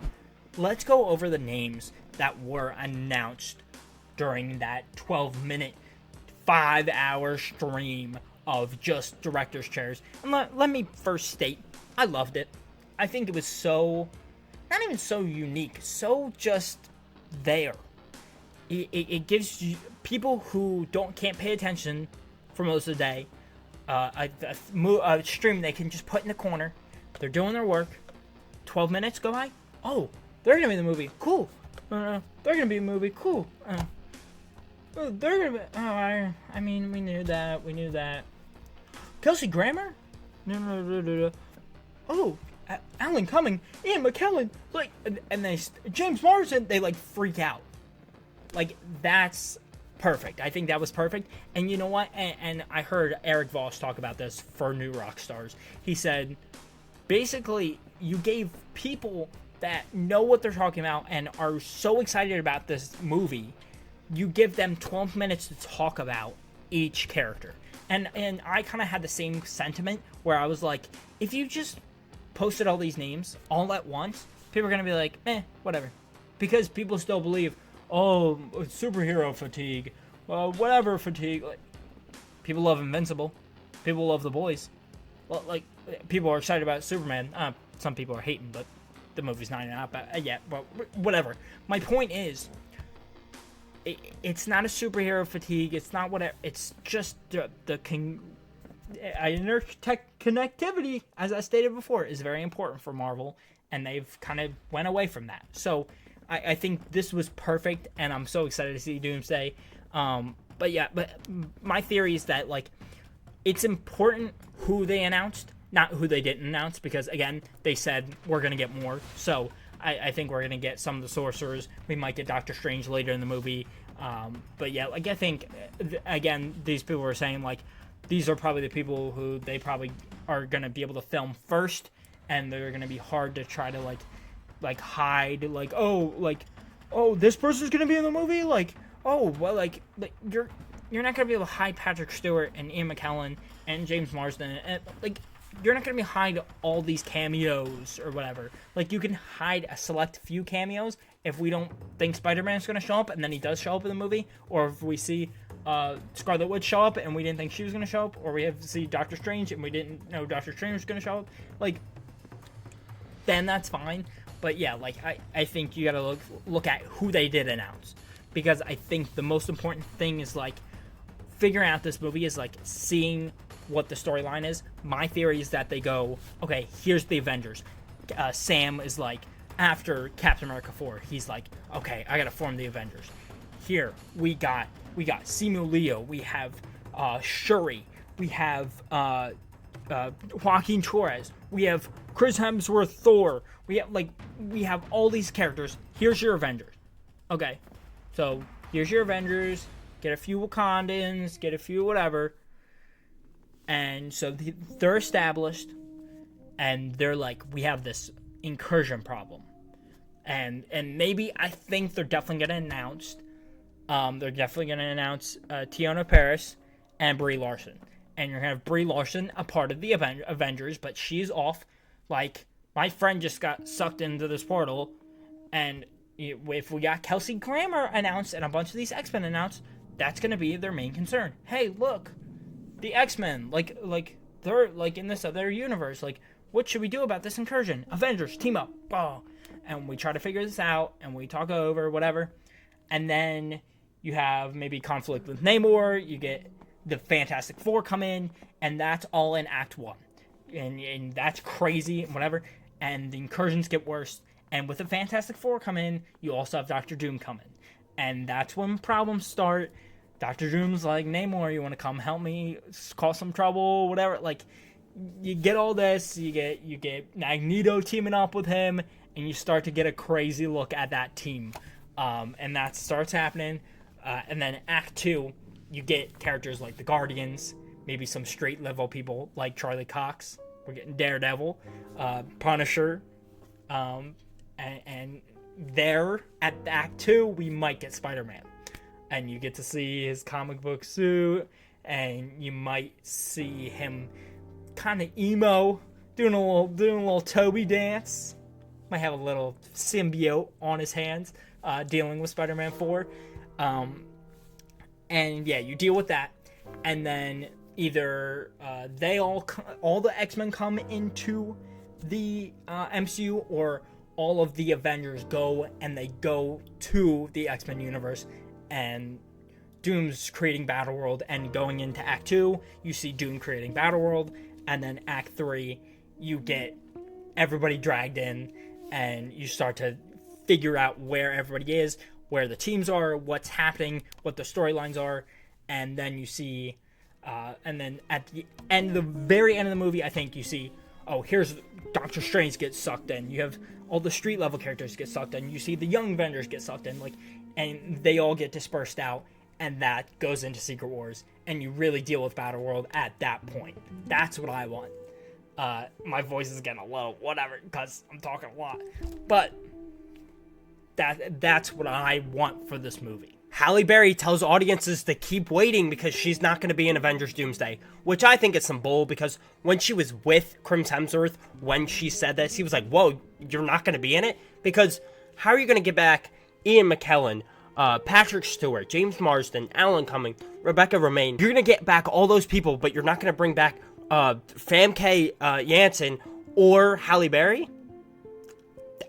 Let's go over the names that were announced during that 12-minute, 5-hour stream of just director's chairs. And let me first state, I loved it. I think it was so, not even so unique, so just there. It gives you, people who can't pay attention for most of the day, a stream they can just put in the corner. They're doing their work. 12 minutes go by. Oh, they're gonna be in the movie. Cool. They're gonna be in the movie. Cool. They're gonna be. Oh, I mean, we knew that. We knew that. Kelsey Grammer? No. Oh, Alan Cumming, Ian McKellen, like, and they James Marsden. They like freak out. Like, that's perfect. I think that was perfect. And you know what? And I heard Eric Voss talk about this for New Rockstars. He said, basically, you gave people that know what they're talking about and are so excited about this movie, you give them 12 minutes to talk about each character. And I kind of had the same sentiment where I was like, if you just posted all these names all at once, people are going to be like, whatever. Because people still believe, oh, superhero fatigue, whatever fatigue. Like, people love Invincible. People love The Boys. Well, like, people are excited about Superman. Some people are hating, but the movie's not out. But yeah, well, whatever. My point is, it's not a superhero fatigue. It's not whatever. It's just the interconnectivity, as I stated before, is very important for Marvel, and they've kind of went away from that. So I think this was perfect, and I'm so excited to see Doomsday. But my theory is that, like, it's important who they announced, not who they didn't announce, because, again, they said we're going to get more. So I think we're going to get some of the sorcerers. We might get Doctor Strange later in the movie. But yeah, like, I think, again, these people were saying, like, these are probably the people who they probably are going to be able to film first, and they're going to be hard to try to, like hide, like, oh, this person's going to be in the movie? Like, oh, well, like you're not going to be able to hide Patrick Stewart and Ian McKellen and James Marsden, and, like, you're not going to be hide all these cameos or whatever. Like, you can hide a select few cameos if we don't think Spider-Man's going to show up, and then he does show up in the movie, or if we see Scarlet Witch show up and we didn't think she was going to show up, or we have to see Doctor Strange and we didn't know Doctor Strange was going to show up, like, then that's fine. But yeah, like, I think you gotta look at who they did announce, because I think the most important thing is, like, figuring out this movie is, like, seeing what the storyline is. My theory is that they go, okay, here's the Avengers. Sam is like, after Captain America 4, he's like, okay, I gotta form the Avengers. Here we got Simu Liu, we have Shuri, we have Joaquin Torres, we have Chris Hemsworth Thor, we have all these characters. Here's your Avengers. Okay, so here's your Avengers. Get a few Wakandans, get a few whatever. And so they're established, and they're like, we have this incursion problem. And maybe, I think they're definitely going to announce, Tiana Paris and Brie Larson. And you're going to have Brie Larson a part of the Avengers, but she's off. Like, my friend just got sucked into this portal, and if we got Kelsey Grammer announced and a bunch of these X-Men announced, that's going to be their main concern. Hey, look, the X-Men, like they're like in this other universe. Like, what should we do about this incursion? Avengers, team up. Oh. And we try to figure this out, and we talk over, whatever. And then you have maybe conflict with Namor, you get the Fantastic Four come in, and that's all in Act 1. And that's crazy, whatever. And the incursions get worse. And with the Fantastic Four come in, you also have Doctor Doom come in. And that's when problems start. Doctor Doom's like, Namor, you want to come help me cause some trouble, whatever. Like, you get all this, you get Magneto teaming up with him, and you start to get a crazy look at that team. And that starts happening. And then Act 2, you get characters like the Guardians, maybe some straight level people like Charlie Cox. We're getting Daredevil, Punisher, and there at Act 2, we might get Spider-Man. And you get to see his comic book suit, and you might see him kind of emo, doing a little Toby dance. Might have a little symbiote on his hands, dealing with Spider-Man 4. And yeah, you deal with that, and then either all the X-Men come into the MCU, or all of the Avengers go to the X-Men universe and Doom's creating Battleworld, and going into Act 2, you see Doom creating Battleworld, and then Act 3, you get everybody dragged in, and you start to figure out where everybody is, where the teams are, what's happening, what the storylines are, and then you see, and then at the end, the very end of the movie, I think you see, oh, here's Doctor Strange gets sucked in. You have all the street level characters get sucked in. You see the young Avengers get sucked in, like, and they all get dispersed out, and that goes into Secret Wars, and you really deal with Battleworld at that point. That's what I want. My voice is getting a little whatever because I'm talking a lot, but that's what I want for this movie. Halle Berry tells audiences to keep waiting because she's not going to be in Avengers Doomsday, which I think is some bull, because when she was with Chris Hemsworth, when she said this, he was like, whoa, you're not going to be in it? Because how are you going to get back Ian McKellen, Patrick Stewart, James Marsden, Alan Cumming, Rebecca Romaine? You're going to get back all those people, but you're not going to bring back Famke Janssen or Halle Berry?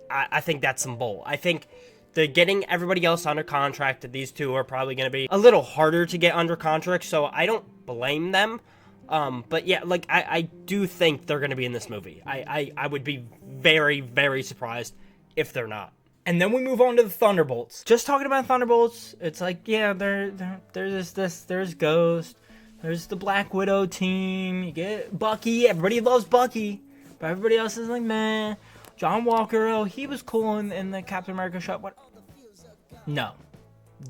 I think that's some bull. I think the getting everybody else under contract, these two are probably going to be a little harder to get under contract, so I don't blame them. But yeah, like, I do think they're going to be in this movie. I would be very, very surprised if they're not. And then we move on to the Thunderbolts. Just talking about Thunderbolts, it's like, yeah, there's Ghost, there's the Black Widow team, you get Bucky, everybody loves Bucky, but everybody else is like, man. John Walker, oh, he was cool in the Captain America shot. What? No.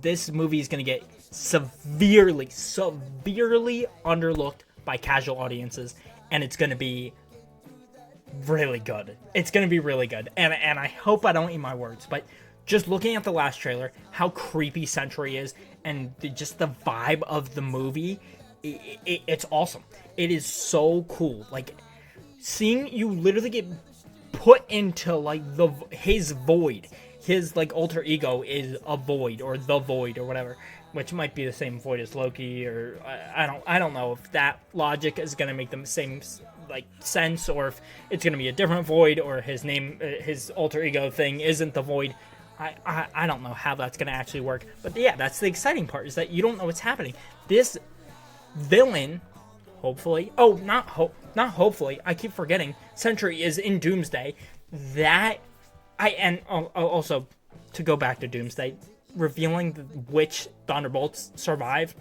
This movie is going to get severely underlooked by casual audiences, and it's going to be really good. It's going to be really good, and I hope I don't eat my words, but just looking at the last trailer, how creepy Sentry is, and just the vibe of the movie, it's awesome. It is so cool. Like, seeing you literally get put into, like, his void. His, like, alter ego is a void, or the void, or whatever, which might be the same void as Loki, or I don't know if that logic is gonna make the same, like, sense, or if it's gonna be a different void, or his alter ego thing isn't the void. I don't know how that's gonna actually work, but yeah, that's the exciting part, is that you don't know what's happening. This villain, hopefully, not hopefully, I keep forgetting, Sentry is in Doomsday. Also, to go back to Doomsday, revealing which Thunderbolts survive,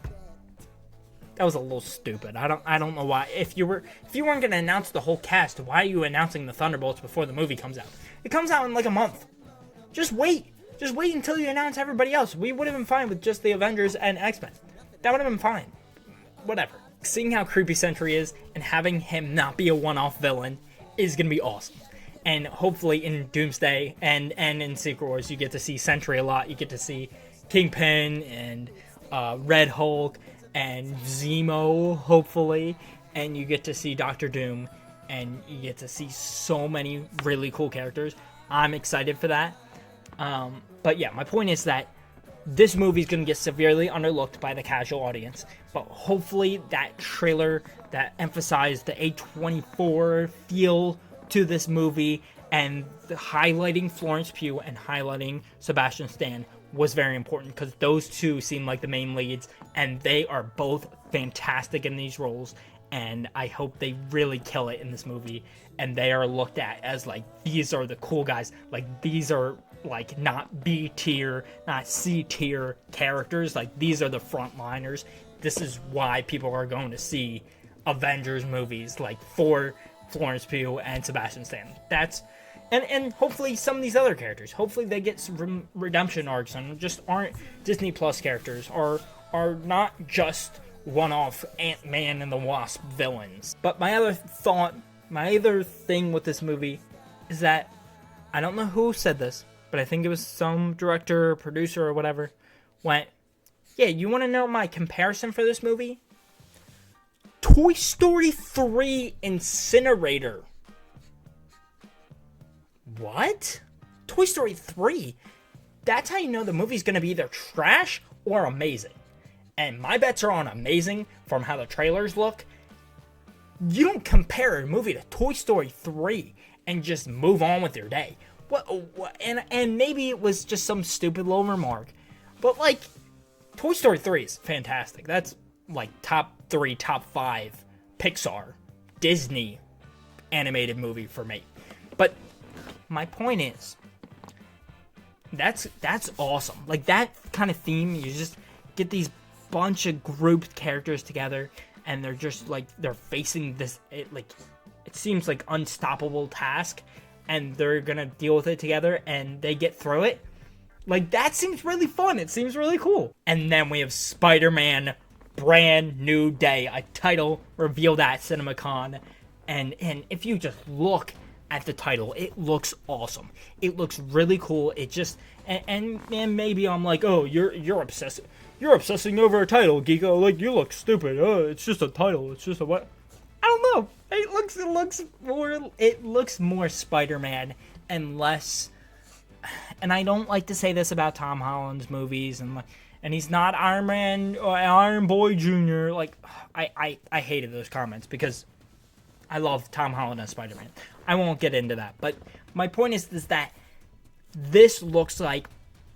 that was a little stupid. I don't know why. If you weren't gonna announce the whole cast, why are you announcing the Thunderbolts before the movie comes out? It comes out in like a month. Just wait until you announce everybody else. We would have been fine with just the Avengers and X-Men. That would have been fine. Whatever. Seeing how creepy Sentry is and having him not be a one-off villain is going to be awesome. And hopefully in Doomsday and in Secret Wars, you get to see Sentry a lot. You get to see Kingpin and Red Hulk and Zemo, hopefully. And you get to see Doctor Doom. And you get to see so many really cool characters. I'm excited for that. But yeah, my point is that this movie is going to get severely underlooked by the casual audience, but hopefully that trailer that emphasized the A24 feel to this movie and the highlighting Florence Pugh and highlighting Sebastian Stan was very important, because those two seem like the main leads, and they are both fantastic in these roles, and I hope they really kill it in this movie, and they are looked at as, like, these are the cool guys, like, these are, like, not B tier, not C tier characters, like, these are the frontliners. This is why people are going to see Avengers movies, like, for Florence Pugh and Sebastian Stan. That's, and hopefully some of these other characters, hopefully they get some redemption arcs and just aren't Disney Plus characters, or are not just one-off Ant-Man and the Wasp villains. But my other thing with this movie is that, I don't know who said this, but I think it was some director or producer or whatever, went, yeah, you want to know my comparison for this movie? Toy Story 3 Incinerator. What? Toy Story 3? That's how you know the movie's going to be either trash or amazing. And my bets are on amazing from how the trailers look. You don't compare a movie to Toy Story 3 and just move on with your day. What? And maybe it was just some stupid little remark, but, like, Toy Story 3 is fantastic. That's like top 3, top 5 Pixar, Disney animated movie for me. But my point is, that's awesome. Like, that kind of theme, you just get these bunch of grouped characters together, and they're just like, they're facing this, it seems like unstoppable task, and they're gonna deal with it together, and they get through it. Like, that seems really fun. It seems really cool. And then we have Spider-Man Brand New Day, a title revealed at CinemaCon. And if you just look at the title, it looks awesome. It looks really cool. It just, and maybe I'm like, oh, you're obsessing. You're obsessing over a title, Geeko. Like, you look stupid. Oh, it's just a title. It's just a what? I don't know. It looks more Spider-Man and less. And I don't like to say this about Tom Holland's movies, and he's not Iron Man or Iron Boy Jr. Like, I hated those comments because I love Tom Holland as Spider-Man. I won't get into that, but my point is that this looks like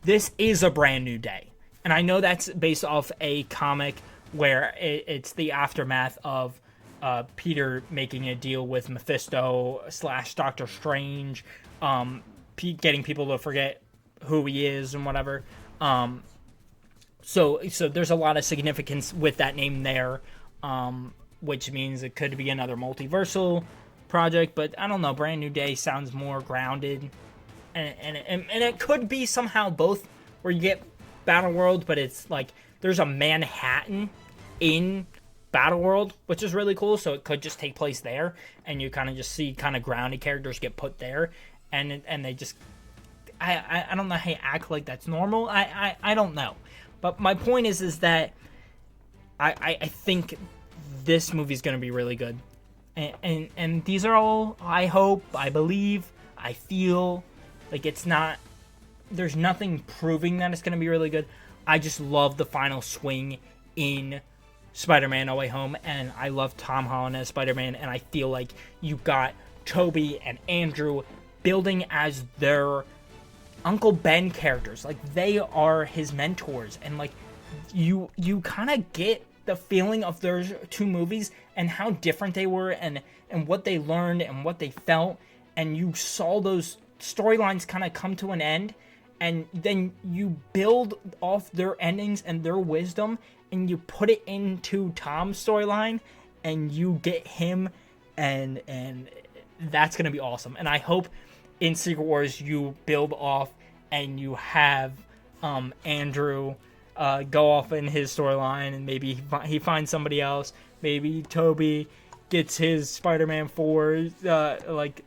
this is a brand new day. And I know that's based off a comic where it's the aftermath of Peter making a deal with Mephisto / Doctor Strange, getting people to forget who he is and whatever. So there's a lot of significance with that name there, which means it could be another multiversal project. But I don't know. Brand New Day sounds more grounded, and it could be somehow both, where you get Battleworld, but it's like there's a Manhattan in Battleworld, which is really cool. So it could just take place there, and you kind of just see kind of grounded characters get put there. And they just, I don't know how you act like that's normal. I don't know. But my point is that I think this movie's going to be really good. And these are all, I hope, I believe, I feel like it's not, there's nothing proving that it's going to be really good. I just love the final swing in Spider-Man No Way Home, and I love Tom Holland as Spider-Man, and I feel like you got Tobey and Andrew building as their Uncle Ben characters. Like, they are his mentors, and like you kind of get the feeling of those two movies and how different they were, and what they learned and what they felt, and you saw those storylines kind of come to an end, and then you build off their endings and their wisdom, and you put it into Tom's storyline, and you get him, and that's gonna be awesome. And I hope in Secret Wars you build off and you have Andrew go off in his storyline, and maybe he finds somebody else. Maybe Tobey gets his Spider-Man 4 like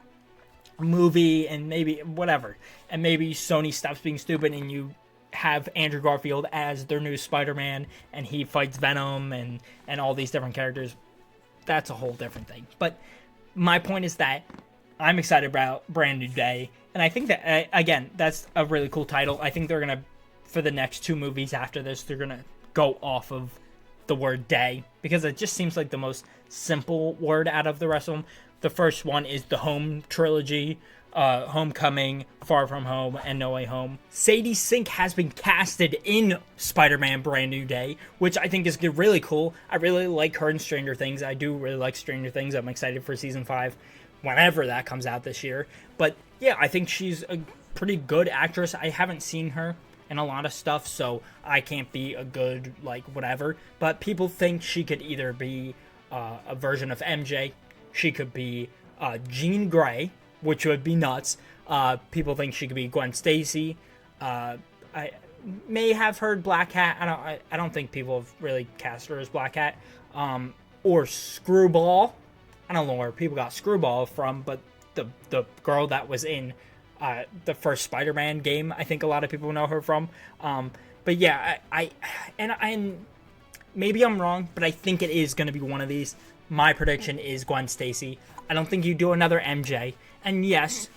movie, and maybe whatever. And maybe Sony stops being stupid and you have Andrew Garfield as their new Spider-Man, and he fights Venom and all these different characters. That's a whole different thing. But my point is that I'm excited about Brand New Day, and I think that, again, that's a really cool title. I think they're going to, for the next two movies after this, they're going to go off of the word day, because it just seems like the most simple word out of the rest of them. The first one is the Home trilogy, Homecoming, Far From Home, and No Way Home. Sadie Sink has been casted in Spider-Man Brand New Day, which I think is really cool. I really like her in Stranger Things. I do really like Stranger Things. I'm excited for season 5, whenever that comes out this year. But yeah, I think she's a pretty good actress. I haven't seen her in a lot of stuff, so I can't be a good, like, whatever. But people think she could either be a version of MJ, she could be Jean Grey, which would be nuts. People think she could be Gwen Stacy. I may have heard Black Cat. I don't think people have really cast her as Black Cat. Or Screwball. I don't know where people got Screwball from, but the girl that was in the first Spider-Man game, I think a lot of people know her from. But yeah, I maybe I'm wrong, but I think it is going to be one of these. My prediction is Gwen Stacy. I don't think you do another MJ. And yes,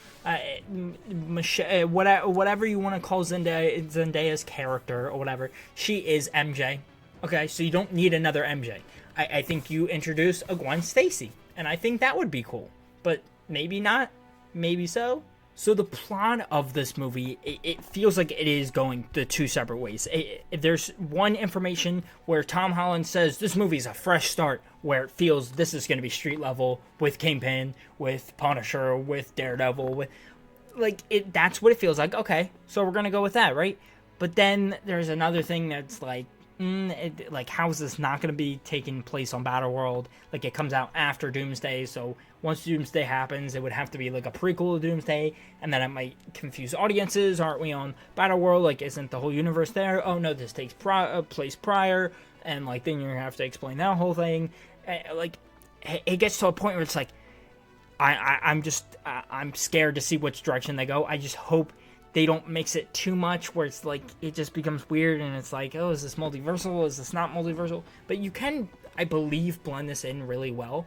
whatever you want to call Zendaya's character or whatever, she is MJ. Okay, so you don't need another MJ. I think you introduce a Gwen Stacy, and I think that would be cool. But maybe not. Maybe so. So the plot of this movie, it feels like it is going the two separate ways. There's one information where Tom Holland says this movie is a fresh start, where it feels this is going to be street level with Kingpin, with Punisher, with Daredevil, with that's what it feels like. Okay, so we're going to go with that, right? But then there's another thing that's like, how is this not going to be taking place on Battleworld? Like, it comes out after Doomsday, so once Doomsday happens, it would have to be like a prequel to Doomsday, and then it might confuse audiences. Aren't we on Battleworld? Like, isn't the whole universe there? Oh no, this takes place prior, and like then you're gonna have to explain that whole thing. Like, it gets to a point where it's like, I'm scared to see which direction they go. I just hope they don't mix it too much where it's like it just becomes weird and it's like, oh, is this multiversal? Is this not multiversal? But you can, I believe, blend this in really well.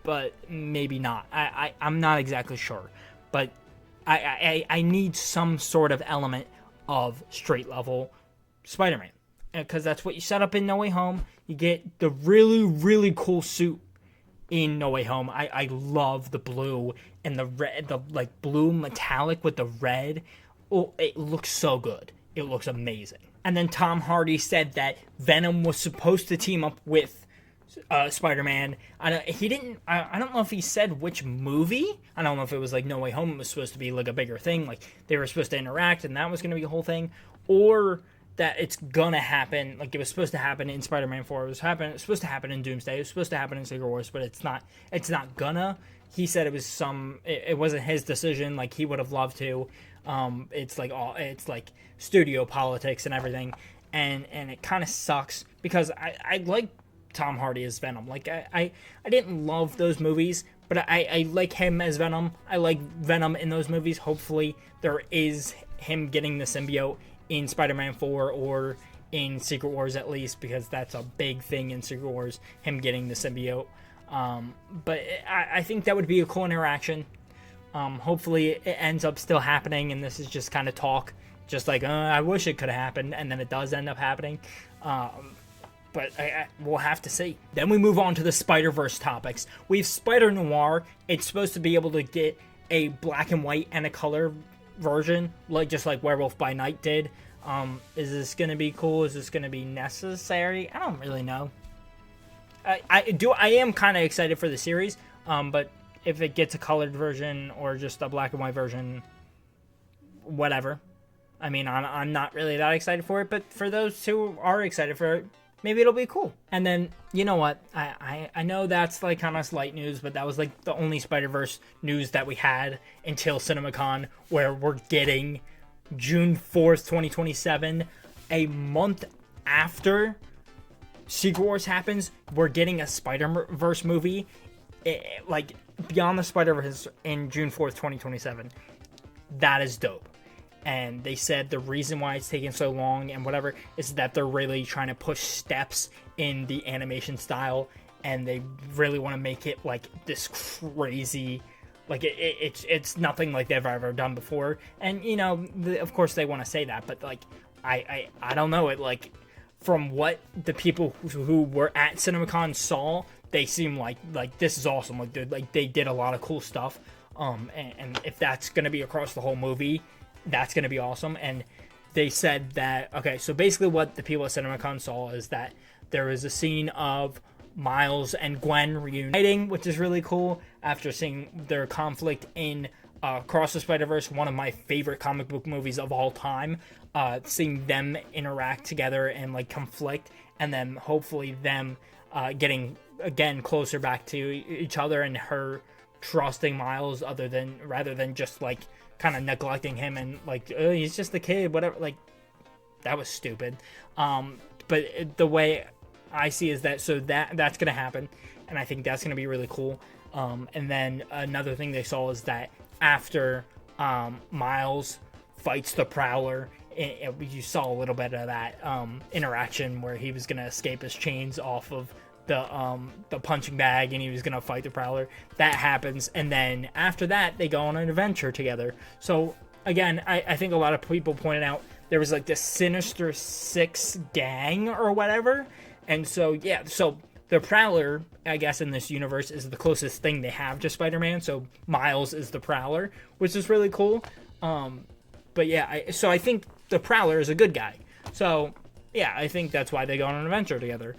But maybe not. I'm not exactly sure. But I need some sort of element of straight level Spider-Man. Because that's what you set up in No Way Home. You get the really, really cool suit in No Way Home. I love the blue and the red, the like blue metallic with the red. Oh, it looks so good. It looks amazing. And then Tom Hardy said that Venom was supposed to team up with Spider-Man. I don't know if he said which movie. I don't know if it was like No Way Home was supposed to be like a bigger thing, like they were supposed to interact and that was going to be a whole thing, or that it's gonna happen, like it was supposed to happen in Spider-Man 4, it was supposed to happen in Doomsday, it was supposed to happen in Secret Wars, but it's not gonna. He said it was it wasn't his decision, like he would have loved to. It's like studio politics and everything, and it kind of sucks because I like Tom Hardy as Venom. Like I didn't love those movies, but I like him as Venom. I like Venom in those movies. Hopefully there is him getting the symbiote in Spider-Man 4 or in Secret Wars at least, because that's a big thing in Secret Wars, him getting the symbiote. But I think that would be a cool interaction. Hopefully it ends up still happening and this is just kind of talk, just like I wish it could have happened, and then it does end up happening. But we'll have to see. Then we move on to the Spider-Verse topics. We have Spider-Noir. It's supposed to be able to get a black and white and a color version, just like Werewolf by Night did. Is this gonna be cool? Is this gonna be necessary? I don't really know. I am kind of excited for the series, but if it gets a colored version or just a black and white version, whatever. I mean, I'm not really that excited for it, but for those who are excited for it, maybe it'll be cool. And then, you know what? I know that's like kind of slight news, but that was like the only Spider-Verse news that we had until CinemaCon, where we're getting June 4th, 2027, a month after Secret Wars happens, we're getting a Spider-Verse movie, like Beyond the Spider-Verse in June 4th, 2027. That is dope. And they said the reason why it's taking so long and whatever is that they're really trying to push steps in the animation style, and they really want to make it like this crazy, like it's nothing like they've ever done before. And you know, of course they want to say that, but like I don't know, it like from what the people who were at CinemaCon saw, they seem like this is awesome. Like they did a lot of cool stuff. And if that's gonna be across the whole movie, that's going to be awesome. And they said that, okay, so basically what the people at CinemaCon saw is that there was a scene of Miles and Gwen reuniting, which is really cool, after seeing their conflict in Across the Spider-Verse, one of my favorite comic book movies of all time. Seeing them interact together and like conflict, and then hopefully them getting again closer back to each other, and her trusting Miles rather than just like kind of neglecting him and like, oh, he's just a kid, whatever. Like, that was stupid. But the way I see is that that's gonna happen, and I think that's gonna be really cool. And then another thing they saw is that after Miles fights the Prowler, you saw a little bit of that interaction where he was gonna escape his chains off of the punching bag, and he was gonna fight the Prowler. That happens, and then after that they go on an adventure together. So again, I think a lot of people pointed out there was like this Sinister Six gang or whatever, and so yeah, so the Prowler, I guess, in this universe is the closest thing they have to Spider-Man. So Miles is the Prowler, which is really cool. But yeah, I think the Prowler is a good guy. So yeah, I think that's why they go on an adventure together.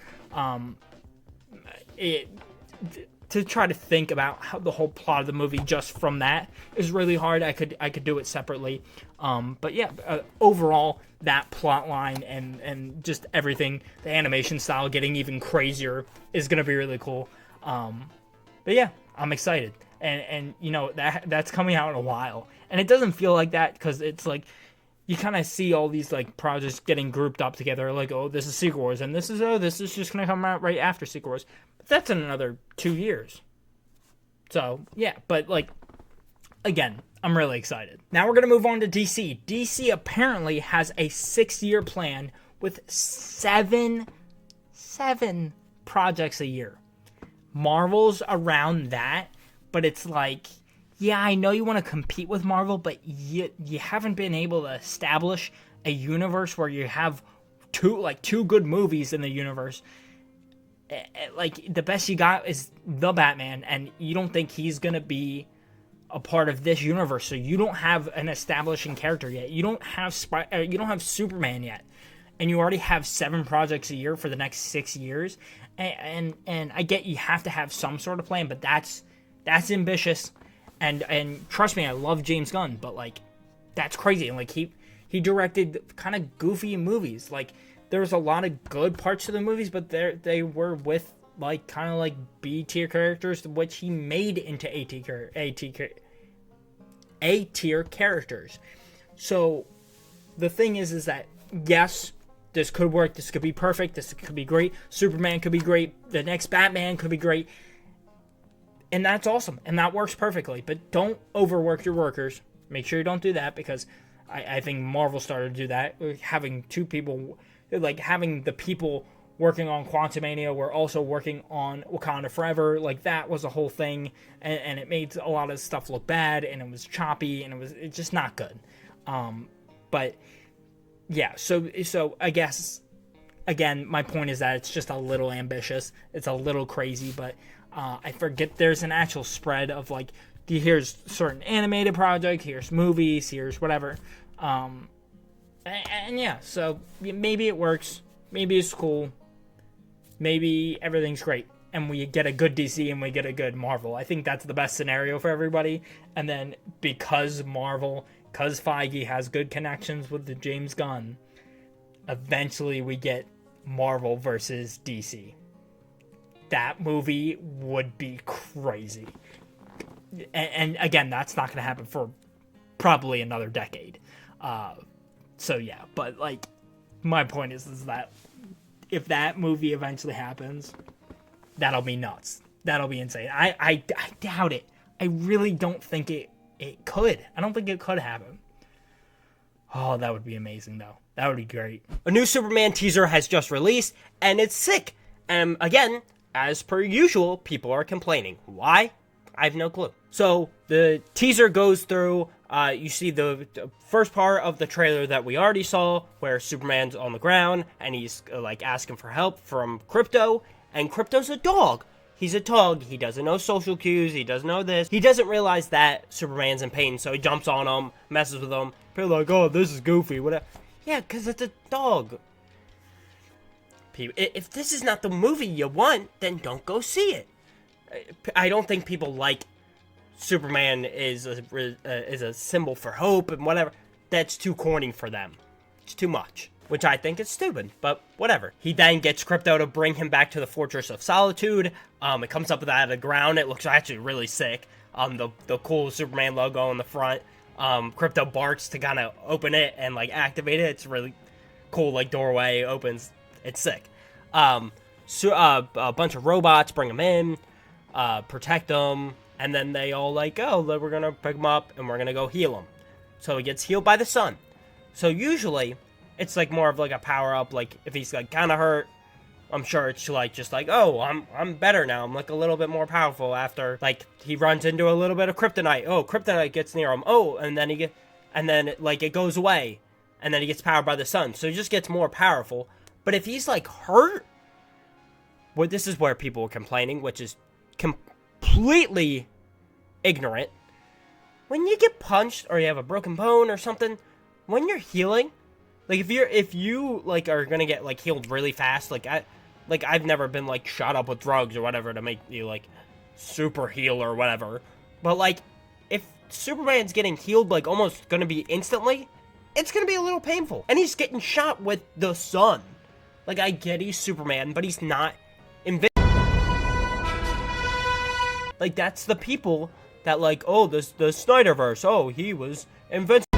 To try to think about how the whole plot of the movie just from that is really hard. I could do it separately. But yeah, overall, that plot line and just everything, the animation style getting even crazier is going to be really cool. But yeah, I'm excited. And you know, that's coming out in a while. And it doesn't feel like that because it's like, you kind of see all these like projects getting grouped up together, like, oh, this is Secret Wars, and this is just gonna come out right after Secret Wars. But that's in another 2 years. So yeah, but like, again, I'm really excited. Now we're gonna move on to DC. DC apparently has a 6-year plan with seven projects a year. Marvel's around that, but it's like, yeah, I know you want to compete with Marvel, but you haven't been able to establish a universe where you have two good movies in the universe. Like, the best you got is the Batman, and you don't think he's going to be a part of this universe, so you don't have an establishing character yet. You don't have Superman yet, and you already have 7 projects a year for the next 6 years. And I get you have to have some sort of plan, but that's ambitious. And trust me, I love James Gunn, but like, that's crazy. And like, he directed kind of goofy movies. Like, there's a lot of good parts to the movies, but they were with like kind of like B tier characters, which he made into A tier characters. So the thing is that yes, this could work. This could be perfect. This could be great. Superman could be great. The next Batman could be great. And that's awesome, and that works perfectly. But don't overwork your workers. Make sure you don't do that, because I think Marvel started to do that. Having 2 people, like having the people working on Quantumania were also working on Wakanda Forever. Like, that was a whole thing, and it made a lot of stuff look bad, and it was choppy, and it's just not good. But yeah, so I guess, again, my point is that it's just a little ambitious. It's a little crazy, but I forget there's an actual spread of like, here's certain animated project, here's movies, here's whatever. And yeah, so maybe it works, maybe it's cool, maybe everything's great, and we get a good DC and we get a good Marvel. I think that's the best scenario for everybody. And then because Feige has good connections with the James Gunn, eventually we get Marvel versus DC. That movie would be crazy. And again, that's not going to happen for probably another decade. So yeah, but like, my point is that if that movie eventually happens, that'll be nuts. That'll be insane. I doubt it. I really don't think it could. I don't think it could happen. Oh, that would be amazing though. That would be great. A new Superman teaser has just released, and it's sick. And again, as per usual, people are complaining. Why? I have no clue. So the teaser goes through, you see the first part of the trailer that we already saw, where Superman's on the ground, and he's like asking for help from Crypto, and Crypto's a dog. He's a dog. He doesn't know social cues. He doesn't know this. He doesn't realize that Superman's in pain, so he jumps on him, messes with him. People are like, oh, this is goofy. Whatever. Yeah, because it's a dog. If this is not the movie you want, then don't go see it. I don't think people like Superman is a symbol for hope and whatever. That's too corny for them. It's too much, which I think is stupid, but whatever. He then gets Crypto to bring him back to the Fortress of Solitude. It comes up with that out of the ground. It looks actually really sick. The cool Superman logo on the front. Crypto barks to kind of open it and like activate it. It's really cool, like doorway opens. It's sick. So a bunch of robots bring him in, protect him, and then they all like, oh, we're gonna pick him up and we're gonna go heal him. So he gets healed by the sun. So usually it's like more of like a power up. Like if he's like kind of hurt, I'm sure it's like just like, oh, I'm better now. I'm like a little bit more powerful after like he runs into a little bit of kryptonite. Oh, kryptonite gets near him. Oh, and then it goes away, and then he gets powered by the sun. So he just gets more powerful. But if he's like hurt, this is where people were complaining, which is completely ignorant. When you get punched or you have a broken bone or something, when you're healing, like if you like are gonna get like healed really fast, I've never been like shot up with drugs or whatever to make you like super heal or whatever. But like if Superman's getting healed like almost gonna be instantly, it's gonna be a little painful. And he's getting shot with the sun. Like, I get he's Superman, but he's not invincible. Like, that's the people that like, oh, the Spiderverse, oh, he was invincible.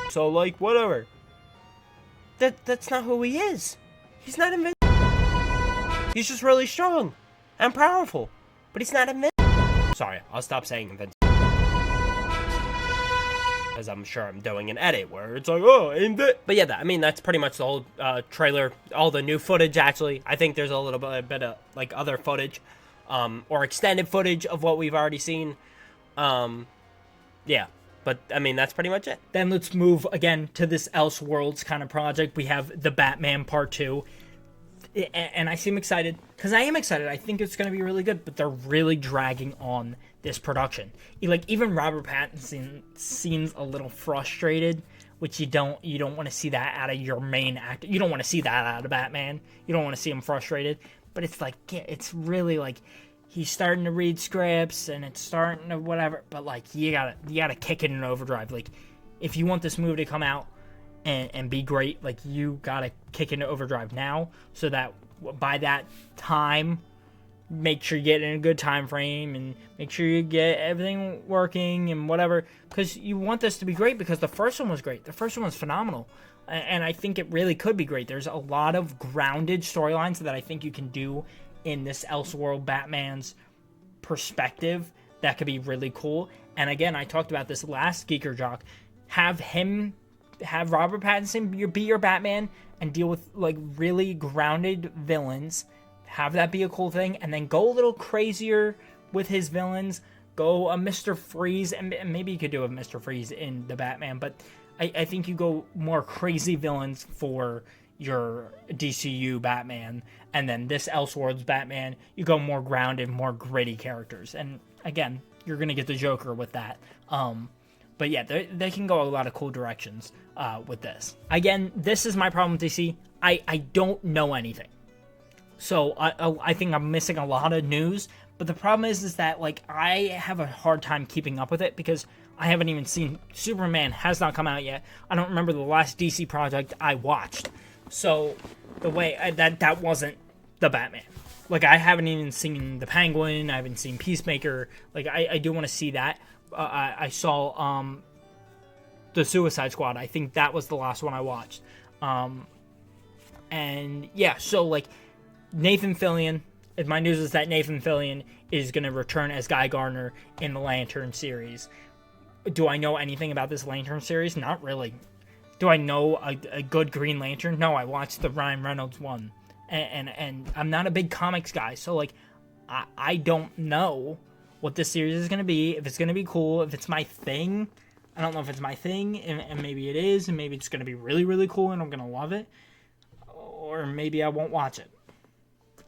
So, like, whatever. That's not who he is. He's not invincible. He's just really strong and powerful. But he's not invincible. Sorry, I'll stop saying invincible. As I'm sure I'm doing an edit where it's like, oh, ain't it? But yeah, I mean, that's pretty much the whole trailer, all the new footage, actually. I think there's a little bit of, like, other footage, or extended footage of what we've already seen. Yeah, but, I mean, that's pretty much it. Then let's move, again, to this Elseworlds kind of project. We have the Batman Part 2, and I seem excited, because I am excited. I think it's going to be really good, but they're really dragging on this production. Like, even Robert Pattinson seems a little frustrated, which you don't want to see that out of your main actor. You don't want to see that out of Batman. You don't want to see him frustrated. But it's like, it's really like he's starting to read scripts and it's starting to whatever. But like, you gotta kick it in overdrive. Like, if you want this movie to come out and be great, like, you gotta kick it into overdrive now, so that by that time, make sure you get in a good time frame and make sure you get everything working and whatever, because you want this to be great, because the first one was great. The first one was phenomenal, and I think it really could be great. There's a lot of grounded storylines that I think you can do in this Elseworld Batman's perspective that could be really cool. And again, I talked about this last Geek or Jock. Have Robert Pattinson be your Batman and deal with like really grounded villains. Have that be a cool thing, and then go a little crazier with his villains. Go a Mr. Freeze, and maybe you could do a Mr. Freeze in the Batman, but I think you go more crazy villains for your DCU Batman, and then this Elseworlds Batman, you go more grounded, more gritty characters. And again, you're going to get the Joker with that. But yeah, they can go a lot of cool directions with this. Again, this is my problem with DC. I don't know anything. So I think I'm missing a lot of news. But the problem is that like I have a hard time keeping up with it, because I haven't even seen Superman has not come out yet. I don't remember the last DC project I watched. So the way that wasn't the Batman. Like, I haven't even seen the Penguin. I haven't seen Peacemaker. Like, I do want to see that. I saw the Suicide Squad. I think that was the last one I watched. And yeah, so like Nathan Fillion. My news is that Nathan Fillion is going to return as Guy Gardner in the Lantern series. Do I know anything about this Lantern series? Not really. Do I know a good Green Lantern? No, I watched the Ryan Reynolds one. And I'm not a big comics guy, so like I don't know what this series is going to be, if it's going to be cool, if it's my thing. I don't know if it's my thing, and maybe it is, and maybe it's going to be really, really cool, and I'm going to love it. Or maybe I won't watch it.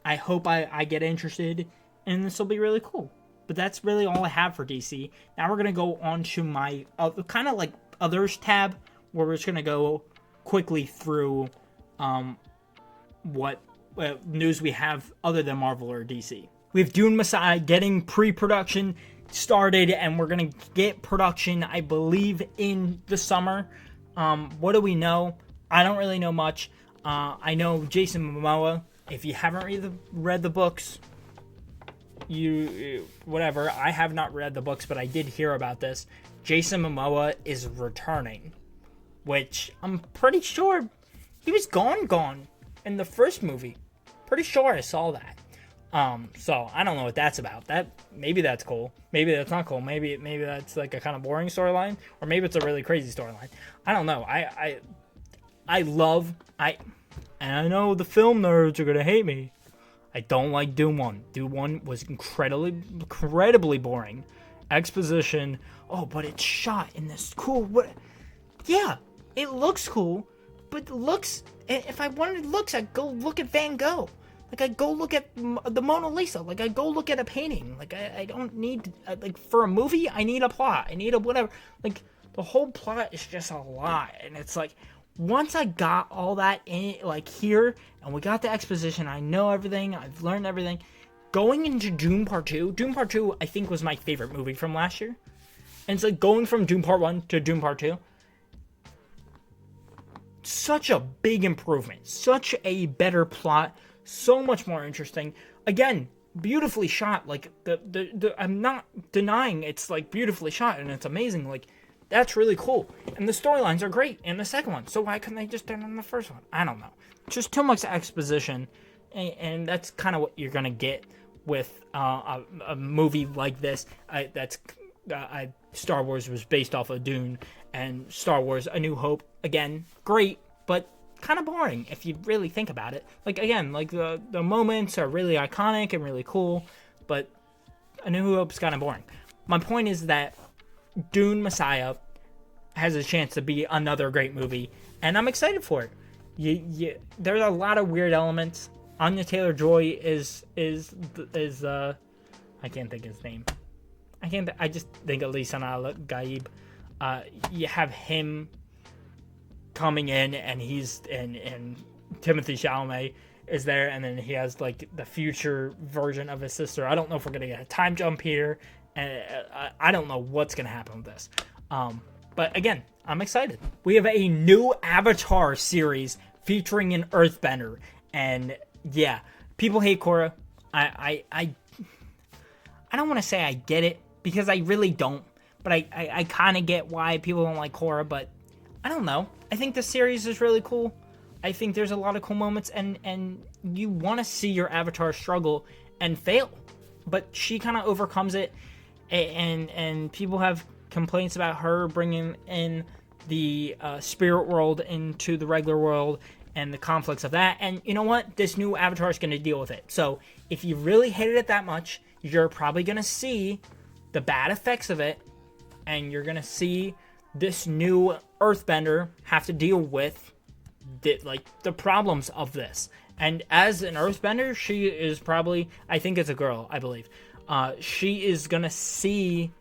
I hope I get interested, and this will be really cool. But that's really all I have for DC. Now we're going to go on to my kind of like Others tab, where we're just going to go quickly through what news we have other than Marvel or DC. We have Dune Messiah getting pre-production started, and we're going to get production, I believe, in the summer. What do we know? I don't really know much. I know Jason Momoa. If you haven't read the books, whatever. I have not read the books, but I did hear about this. Jason Momoa is returning, which I'm pretty sure he was gone in the first movie. Pretty sure I saw that. So I don't know what that's about. Maybe that's cool. Maybe that's not cool. Maybe that's like a kind of boring storyline, or maybe it's a really crazy storyline. I don't know. And I know the film nerds are gonna hate me. I don't like Dune 1. Dune 1 was incredibly boring. Exposition. Oh, but it's shot in this cool. Yeah, it looks cool, But looks, if I wanted looks, I'd go look at Van Gogh. Like, I'd go look at the Mona Lisa. Like, I'd go look at a painting. Like, I don't need, like, for a movie, I need a plot. I need a whatever. Like, the whole plot is just a lot. And it's like, once I got all that in, like, here, and we got the exposition, I know everything, I've learned everything. Going into Dune Part 2, Dune Part 2, I think, was my favorite movie from last year. And it's like, going from Dune Part 1 to Dune Part 2, such a big improvement. Such a better plot. So much more interesting. Again, beautifully shot. Like, I'm not denying it's, like, beautifully shot and it's amazing. Like, that's really cool. And the storylines are great in the second one. So why couldn't they just do it in the first one? I don't know. Just too much exposition. And that's kind of what you're going to get with a movie like this. Star Wars was based off of Dune. And Star Wars A New Hope, again, great, but kind of boring if you really think about it. Like, again, like the moments are really iconic and really cool, but A New Hope's kind of boring. My point is that Dune Messiah has a chance to be another great movie, and I'm excited for it. There's a lot of weird elements. Anya Taylor-Joy is I can't think of his name. I just think of Lisan Al-Gaib. You have him coming in, and he's and Timothée Chalamet is there, and then he has like the future version of his sister. I don't know if we're gonna get a time jump here, and I don't know what's gonna happen with this. But again, I'm excited. We have a new Avatar series featuring an Earthbender, and yeah, people hate Korra. I don't want to say I get it, because I really don't, but I kind of get why people don't like Korra, but I don't know. I think the series is really cool. I think there's a lot of cool moments, and you want to see your Avatar struggle and fail, but she kind of overcomes it, and people have complaints about her bringing in the spirit world into the regular world and the conflicts of that, and you know what? This new Avatar is going to deal with it. So if you really hated it that much, you're probably going to see the bad effects of it, and you're going to see this new Earthbender have to deal with the problems of this. And as an Earthbender, she is probably, I think it's a girl, I believe, she is gonna see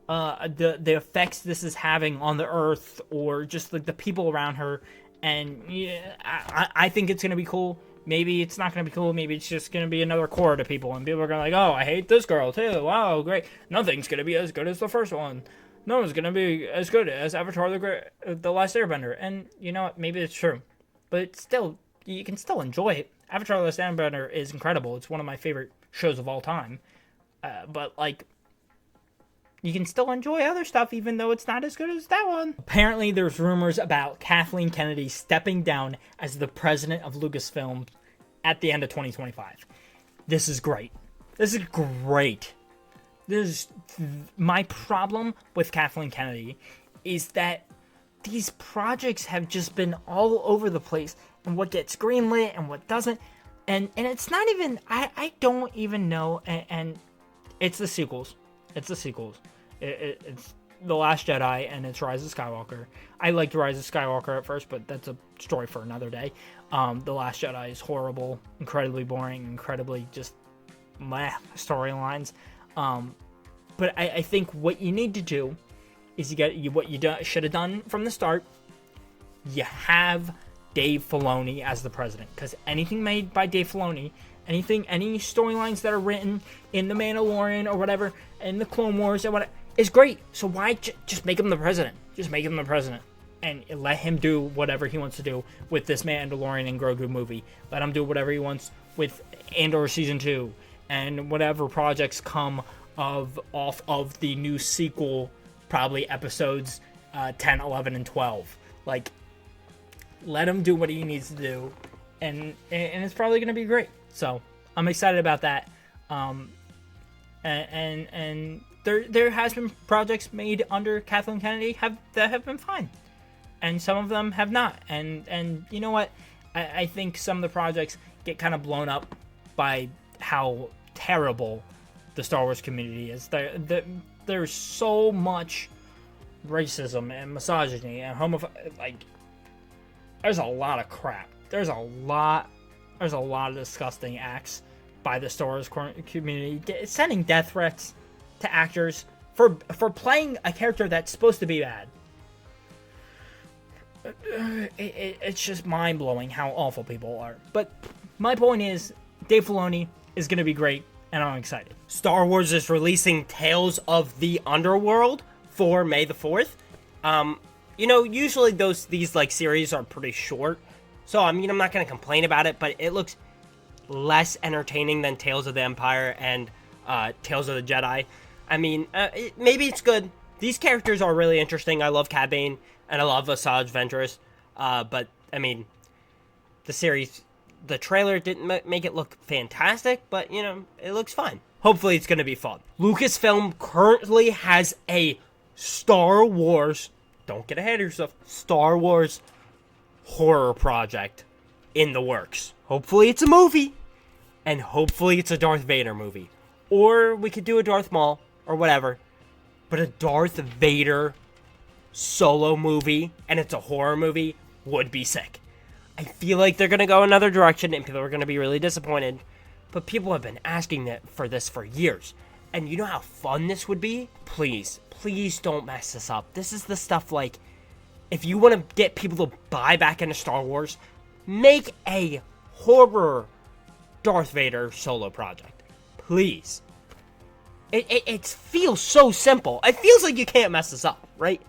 the effects this is having on the Earth, or just like the people around her. And yeah, I think it's gonna be cool. Maybe it's not gonna be cool. Maybe it's just gonna be another core to people, and people are gonna like, oh, I hate this girl too. Wow, great. Nothing's gonna be as good as the first one. No one's gonna be as good as Avatar: The Last Airbender. And you know what? Maybe it's true, but still, you can still enjoy it. Avatar: The Last Airbender is incredible. It's one of my favorite shows of all time. But like, you can still enjoy other stuff, even though it's not as good as that one. Apparently, there's rumors about Kathleen Kennedy stepping down as the president of Lucasfilm at the end of 2025. This is great. This is great. My problem with Kathleen Kennedy is that these projects have just been all over the place, and what gets greenlit and what doesn't, and it's not even, I don't even know, and it's the sequels. It's The Last Jedi and it's Rise of Skywalker. I liked Rise of Skywalker at first, but that's a story for another day. The Last Jedi is horrible, incredibly boring, incredibly just meh storylines. But I think what you need to do is what you should have done from the start. You have Dave Filoni as the president, because anything made by Dave Filoni, any storylines that are written in The Mandalorian or whatever, in the Clone Wars or whatever, is great. So why just make him the president? Just make him the president and let him do whatever he wants to do with this Mandalorian and Grogu movie. Let him do whatever he wants with Andor Season 2 and whatever projects come off of the new sequel, probably episodes 10, 11, and 12. Like, let him do what he needs to do, and it's probably going to be great. So I'm excited about that. And there has been projects made under Kathleen Kennedy that have been fine, and some of them have not. And you know what? I think some of the projects get kind of blown up by how terrible the Star Wars community is. There's so much racism and misogyny and there's a lot of crap. There's a lot of disgusting acts by the Star Wars community, sending death threats to actors for playing a character that's supposed to be bad. It's just mind-blowing how awful people are. But my point is, Dave Filoni is going to be great, and I'm excited. Star Wars is releasing Tales of the Underworld for May the 4th. You know, usually these like series are pretty short, so I mean, I'm not going to complain about it, but it looks less entertaining than Tales of the Empire and Tales of the Jedi. I mean, maybe it's good. These characters are really interesting. I love Cad Bane, and I love Asajj Ventress. But, I mean, the trailer didn't make it look fantastic, but, you know, it looks fine. Hopefully it's going to be fun. Lucasfilm currently has a Star Wars, don't get ahead of yourself, Star Wars horror project in the works. Hopefully it's a movie, and hopefully it's a Darth Vader movie. Or we could do a Darth Maul, or whatever. But a Darth Vader solo movie, and it's a horror movie, would be sick. I feel like they're going to go another direction, and people are going to be really disappointed. But people have been asking for this for years. And you know how fun this would be? Please, please don't mess this up. This is the stuff like, if you want to get people to buy back into Star Wars, make a horror Darth Vader solo project. Please. It feels so simple. It feels like you can't mess this up, right?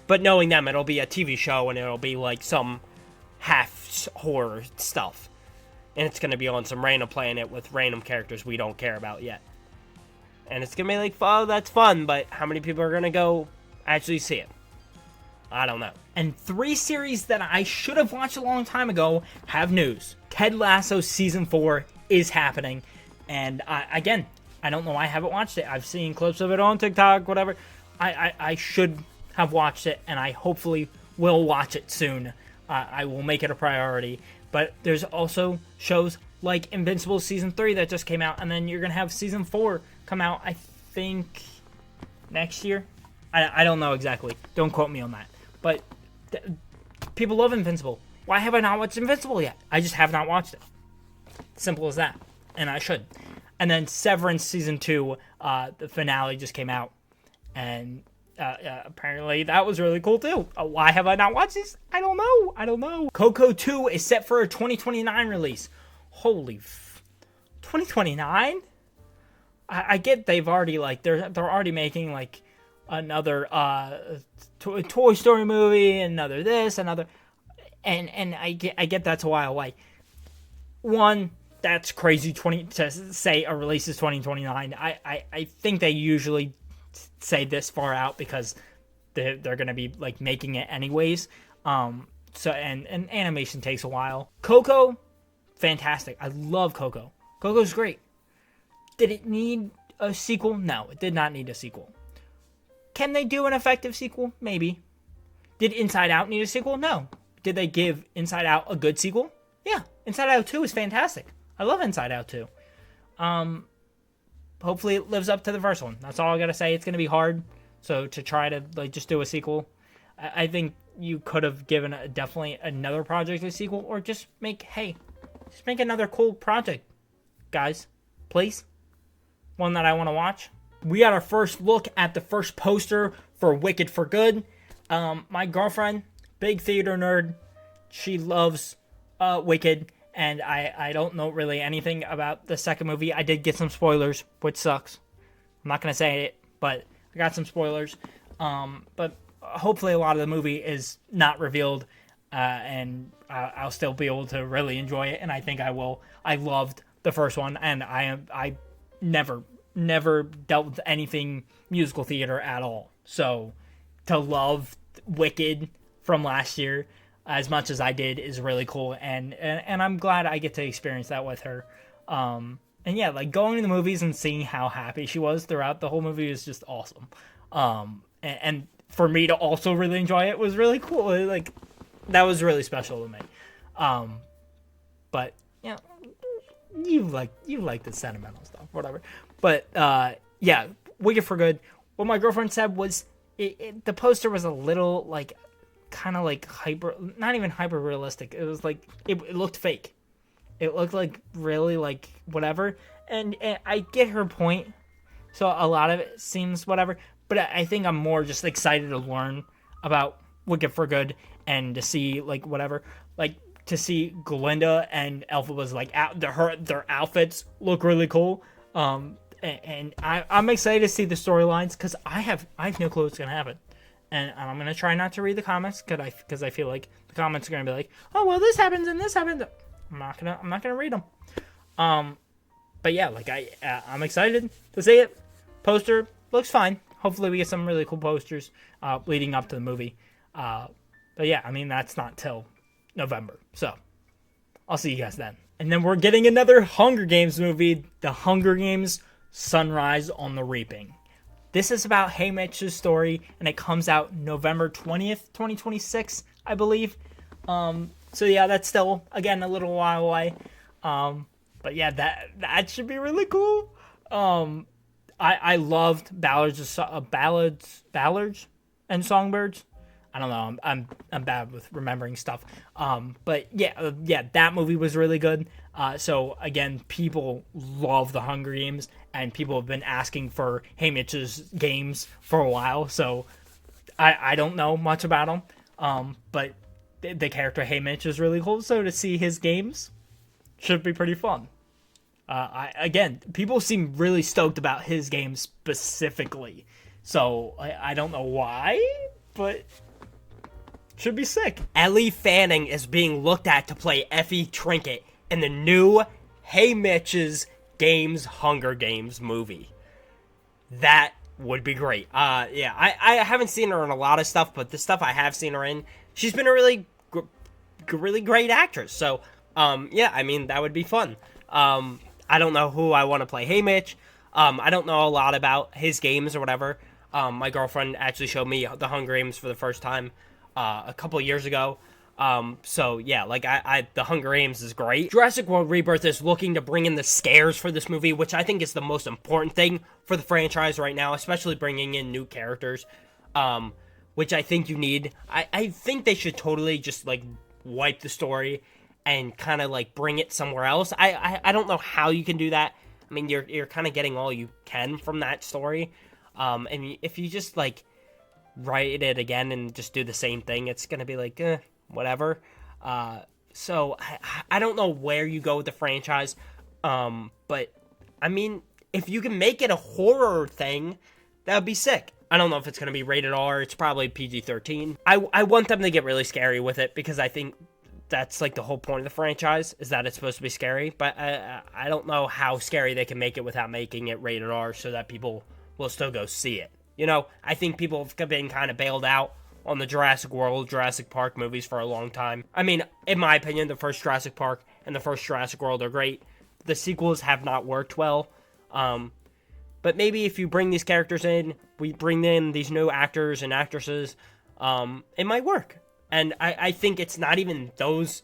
But knowing them, it'll be a TV show, and it'll be like some half horror stuff. And it's going to be on some random planet with random characters we don't care about yet. And it's going to be like, oh, that's fun, but how many people are going to go actually see it? I don't know. And 3 series that I should have watched a long time ago have news. Ted Lasso Season 4 is happening. And again, I don't know why I haven't watched it. I've seen clips of it on TikTok, whatever. I should have watched it, and I hopefully will watch it soon. I will make it a priority. But there's also shows like Invincible Season 3 that just came out, and then you're going to have Season 4 come out, I think, next year. I don't know exactly. Don't quote me on that. But people love Invincible. Why have I not watched Invincible yet? I just have not watched it. Simple as that. And I should. And then Severance Season 2, the finale just came out. And apparently that was really cool too. Why have I not watched this? I don't know. Coco 2 is set for a 2029 release. Holy 2029? I get they've already, like, they're already making, like, another Toy Story movie, another this, another... And I get that's a while away. One, that's crazy to say a release is 2029. I think they usually say this far out because they're going to be like making it anyways. So and animation takes a while. Coco, fantastic. I love Coco. Coco's great. Did it need a sequel? No, it did not need a sequel. Can they do an effective sequel? Maybe. Did Inside Out need a sequel? No. Did they give Inside Out a good sequel? Yeah. Inside Out 2 is fantastic. I love Inside Out 2. Hopefully it lives up to the first one. That's all I gotta say. It's gonna be hard. So to try to like just do a sequel, I think you could have given definitely another project a sequel, or just make another cool project, guys, please. One that I want to watch. We got our first look at the first poster for Wicked for Good. My girlfriend, big theater nerd, she loves Wicked. And I don't know really anything about the second movie. I did get some spoilers, which sucks. I'm not going to say it, but I got some spoilers. But hopefully a lot of the movie is not revealed, and I'll still be able to really enjoy it, and I think I will. I loved the first one, and I never dealt with anything musical theater at all. So to love Wicked from last year as much as I did is really cool, and I'm glad I get to experience that with her. And yeah, like going to the movies and seeing how happy she was throughout the whole movie is just awesome. And for me to also really enjoy it was really cool. Like that was really special to me. But yeah, you like the sentimental stuff, whatever. But yeah, Wicked for Good. What my girlfriend said was the poster was a little like kind of like not even hyper realistic. It was like it looked fake. It looked like really like whatever. And I get her point. So a lot of it seems whatever. But I think I'm more just excited to learn about Wicked for Good and to see like whatever, like to see Glinda and Elphaba's like their outfits look really cool. And I'm excited to see the storylines because I have no clue what's gonna happen, and I'm gonna try not to read the comments because I feel like the comments are gonna be like, oh well, this happens and this happens. I'm not gonna read them. But yeah, like I'm excited to see it. Poster looks fine. Hopefully we get some really cool posters leading up to the movie. But yeah, I mean that's not till November, so I'll see you guys then. And then we're getting another Hunger Games movie, The Hunger Games: Sunrise on the Reaping. This is about Haymitch's story, and it comes out November 20th, 2026, I believe. So yeah, that's still, again, a little while away. But yeah, that should be really cool. I loved ballads and songbirds. I don't know. I'm bad with remembering stuff. But yeah, that movie was really good. So again, people love the Hunger Games, and people have been asking for Haymitch's games for a while. So I don't know much about him. But the character Haymitch is really cool. So to see his games should be pretty fun. Again, people seem really stoked about his game specifically. So I don't know why, but should be sick. Ellie Fanning is being looked at to play Effie Trinket in the new Haymitch's Games Hunger Games movie. That would be great. Yeah, I haven't seen her in a lot of stuff, but the stuff I have seen her in, she's been a really great actress. So, yeah, I mean, that would be fun. I don't know who I want to play Haymitch. I don't know a lot about his games or whatever. My girlfriend actually showed me the Hunger Games for the first time a couple years ago. So yeah, like the Hunger Games is great. Jurassic World Rebirth is looking to bring in the scares for this movie, which I think is the most important thing for the franchise right now, especially bringing in new characters, which I think you need. I think they should totally just like wipe the story and kind of like bring it somewhere else. I don't know how you can do that. I mean, you're kind of getting all you can from that story. And if you just like write it again and just do the same thing, it's gonna be like whatever. So I don't know where you go with the franchise, but I mean, if you can make it a horror thing, that would be sick. I don't know if it's gonna be rated R. It's probably PG-13. I want them to get really scary with it because I think that's like the whole point of the franchise, is that it's supposed to be scary. But I don't know how scary they can make it without making it rated R so that people will still go see it. You know, I think people have been kind of bailed out on the Jurassic World, Jurassic Park movies for a long time. I mean, in my opinion, the first Jurassic Park and the first Jurassic World are great. The sequels have not worked well. But maybe if you bring these characters in, we bring in these new actors and actresses, it might work. And I think it's not even those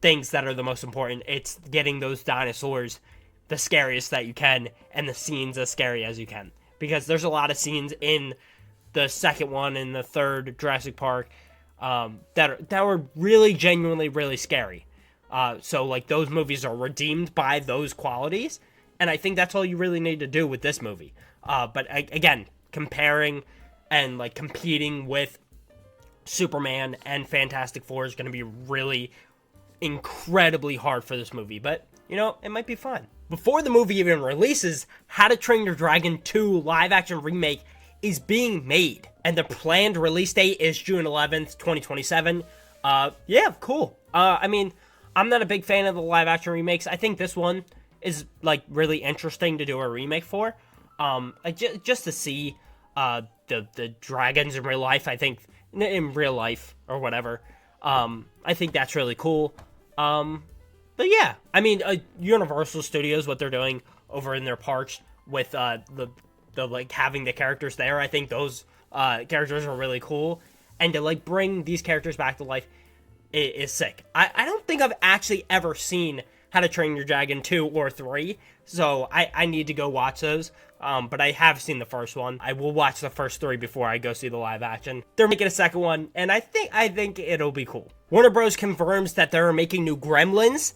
things that are the most important. It's getting those dinosaurs the scariest that you can and the scenes as scary as you can. Because there's a lot of scenes in the second one and the third Jurassic Park that were really genuinely really scary. So like those movies are redeemed by those qualities, and I think that's all you really need to do with this movie. But again, comparing and like competing with Superman and Fantastic Four is going to be really incredibly hard for this movie, but you know, it might be fun. Before the movie even releases, How to Train Your Dragon 2 live-action remake is being made, and the planned release date is June 11th, 2027. Yeah, cool. I mean, I'm not a big fan of the live-action remakes. I think this one is, like, really interesting to do a remake for. Just to see the dragons in real life, I think, in real life, or whatever. I think that's really cool. But yeah, I mean, Universal Studios, what they're doing over in their parks with the like having the characters there, I think those characters are really cool, and to like bring these characters back to life is sick. I don't think I've actually ever seen How to Train Your Dragon 2 or 3, so I need to go watch those. but I have seen the first one. I will watch the first 3 before I go see the live action. They're making a second one, and I think it'll be cool. Warner Bros. Confirms that they're making new Gremlins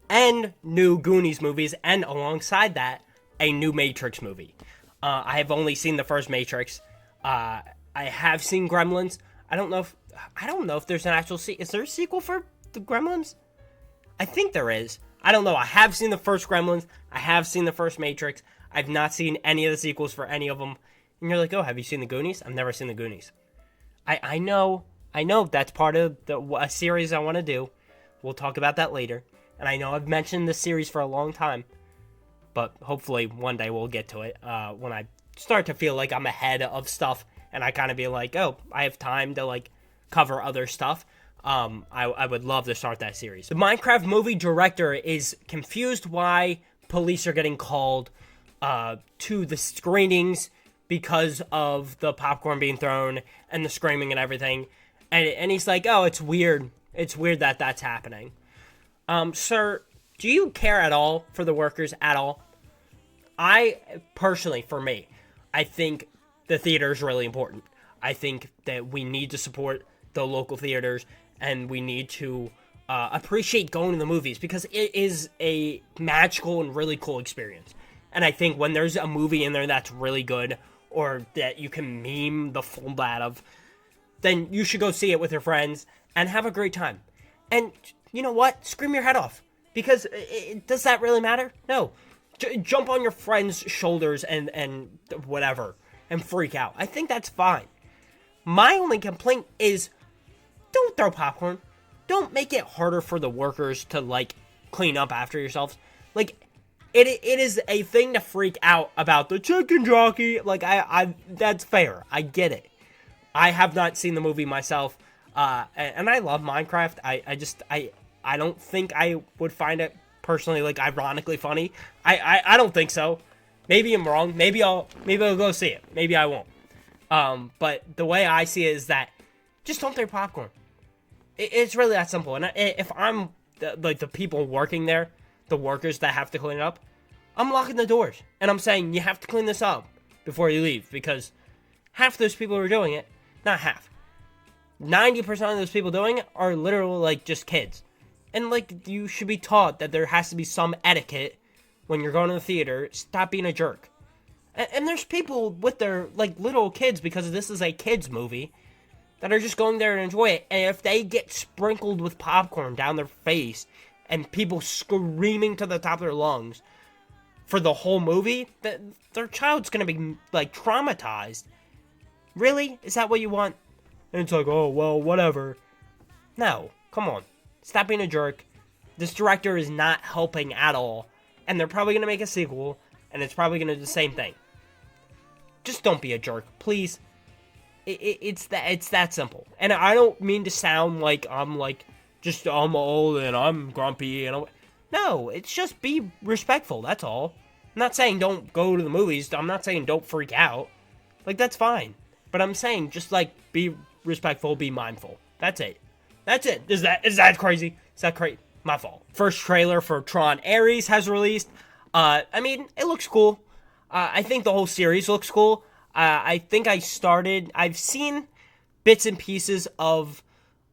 and new Goonies movies, and alongside that, a new Matrix movie. I have only seen the first Matrix. I have seen Gremlins. I don't know if there's an actual is there a sequel for the Gremlins? I think there is. I don't know. I have seen the first Gremlins. I have seen the first Matrix. I've not seen any of the sequels for any of them. And you're like, oh, have you seen the Goonies? I've never seen the Goonies. I know that's part of a series I want to do. We'll talk about that later. And I know I've mentioned this series for a long time. But hopefully one day we'll get to it when I start to feel like I'm ahead of stuff. And I kind of be like, oh, I have time to like cover other stuff. I would love to start that series. The Minecraft movie director is confused why police are getting called to the screenings because of the popcorn being thrown and the screaming and everything. And he's like, oh, it's weird. It's weird that that's happening. Sir, do you care at all for the workers at all? I, personally, for me, I think the theater is really important. I think that we need to support the local theaters, and we need to appreciate going to the movies because it is a magical and really cool experience. And I think when there's a movie in there that's really good or that you can meme the full out of, then you should go see it with your friends and have a great time. And you know what? Scream your head off. Because does that really matter? No. Jump on your friend's shoulders and whatever and freak out. I think that's fine. My only complaint is don't throw popcorn. Don't make it harder for the workers to, like, clean up after yourselves. Like, it is a thing to freak out about the chicken jockey. Like, I that's fair. I get it. I have not seen the movie myself, and I love Minecraft. I don't think I would find it personally, like, ironically funny. I don't think so. Maybe I'm wrong. Maybe I'll go see it. Maybe I won't. But the way I see it is that just don't throw popcorn. It's really that simple. And if I'm the people working there, the workers that have to clean it up, I'm locking the doors and I'm saying you have to clean this up before you leave because half those people who are doing it, not half, 90% of those people doing it are literally like just kids. And like you should be taught that there has to be some etiquette when you're going to the theater. Stop being a jerk. And there's people with their like little kids because this is a kids movie that are just going there to enjoy it. And if they get sprinkled with popcorn down their face and people screaming to the top of their lungs for the whole movie, their child's gonna be like traumatized. Really? Is that what you want? And it's like, oh well, whatever. No, come on. Stop being a jerk. This director is not helping at all. And they're probably going to make a sequel. And it's probably going to do the same thing. Just don't be a jerk, please. It's that simple. And I don't mean to sound like I'm old and I'm grumpy. No, it's just be respectful. That's all. I'm not saying don't go to the movies. I'm not saying don't freak out. Like, that's fine. But I'm saying just, like, be respectful, be mindful. That's it. That's it. Is that crazy? Is that crazy? My fault. First trailer for Tron Ares has released. I mean, it looks cool. I think the whole series looks cool. I've seen bits and pieces of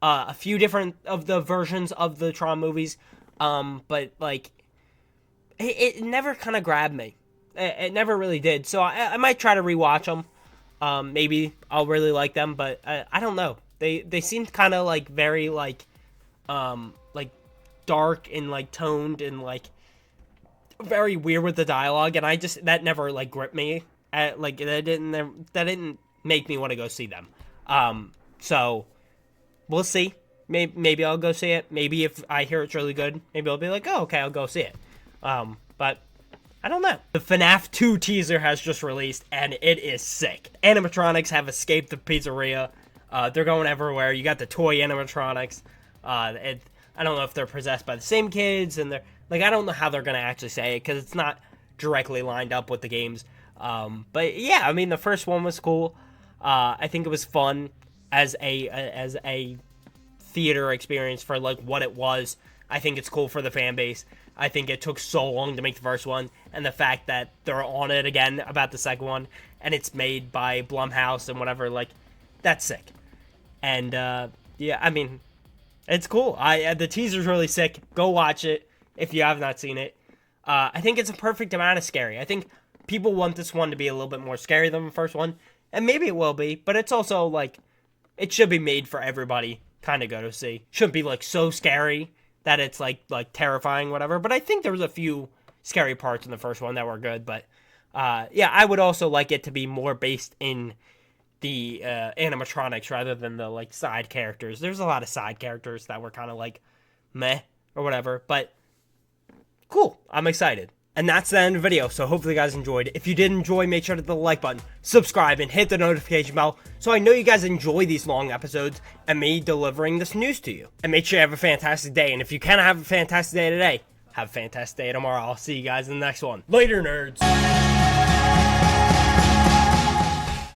a few different of the versions of the Tron movies. But like, it never kind of grabbed me. It never really did. So I might try to rewatch them. Maybe I'll really like them, but I don't know. They seemed kind of like very like dark and like toned and like very weird with the dialogue, and that never like gripped me. Like that didn't make me want to go see them. So we'll see. Maybe I'll go see it. Maybe if I hear it's really good, maybe I'll be like, oh okay, I'll go see it. But I don't know. The FNAF 2 teaser has just released, and it is sick. Animatronics have escaped the pizzeria. They're going everywhere. You got the toy animatronics. I don't know if they're possessed by the same kids, and they're like, I don't know how they're gonna actually say it because it's not directly lined up with the games. But yeah, I mean, the first one was cool. I think it was fun as a theater experience for like what it was. I think it's cool for the fan base. I think it took so long to make the first one, and the fact that they're on it again about the second one, and it's made by Blumhouse and whatever, like, that's sick. And, yeah, I mean, it's cool. The teaser's really sick. Go watch it if you have not seen it. I think it's a perfect amount of scary. I think people want this one to be a little bit more scary than the first one, and maybe it will be, but it's also, like, it should be made for everybody kind of go to see. Shouldn't be, like, so scary that it's, like terrifying, whatever. But I think there was a few scary parts in the first one that were good. But, yeah, I would also like it to be more based in the animatronics rather than the, like, side characters. There's a lot of side characters that were kind of, like, meh or whatever. But, cool. I'm excited. And that's the end of the video, so hopefully you guys enjoyed. If you did enjoy, make sure to hit the like button, subscribe, and hit the notification bell so I know you guys enjoy these long episodes and me delivering this news to you. And make sure you have a fantastic day, and if you can't have a fantastic day today, have a fantastic day tomorrow. I'll see you guys in the next one. Later, nerds!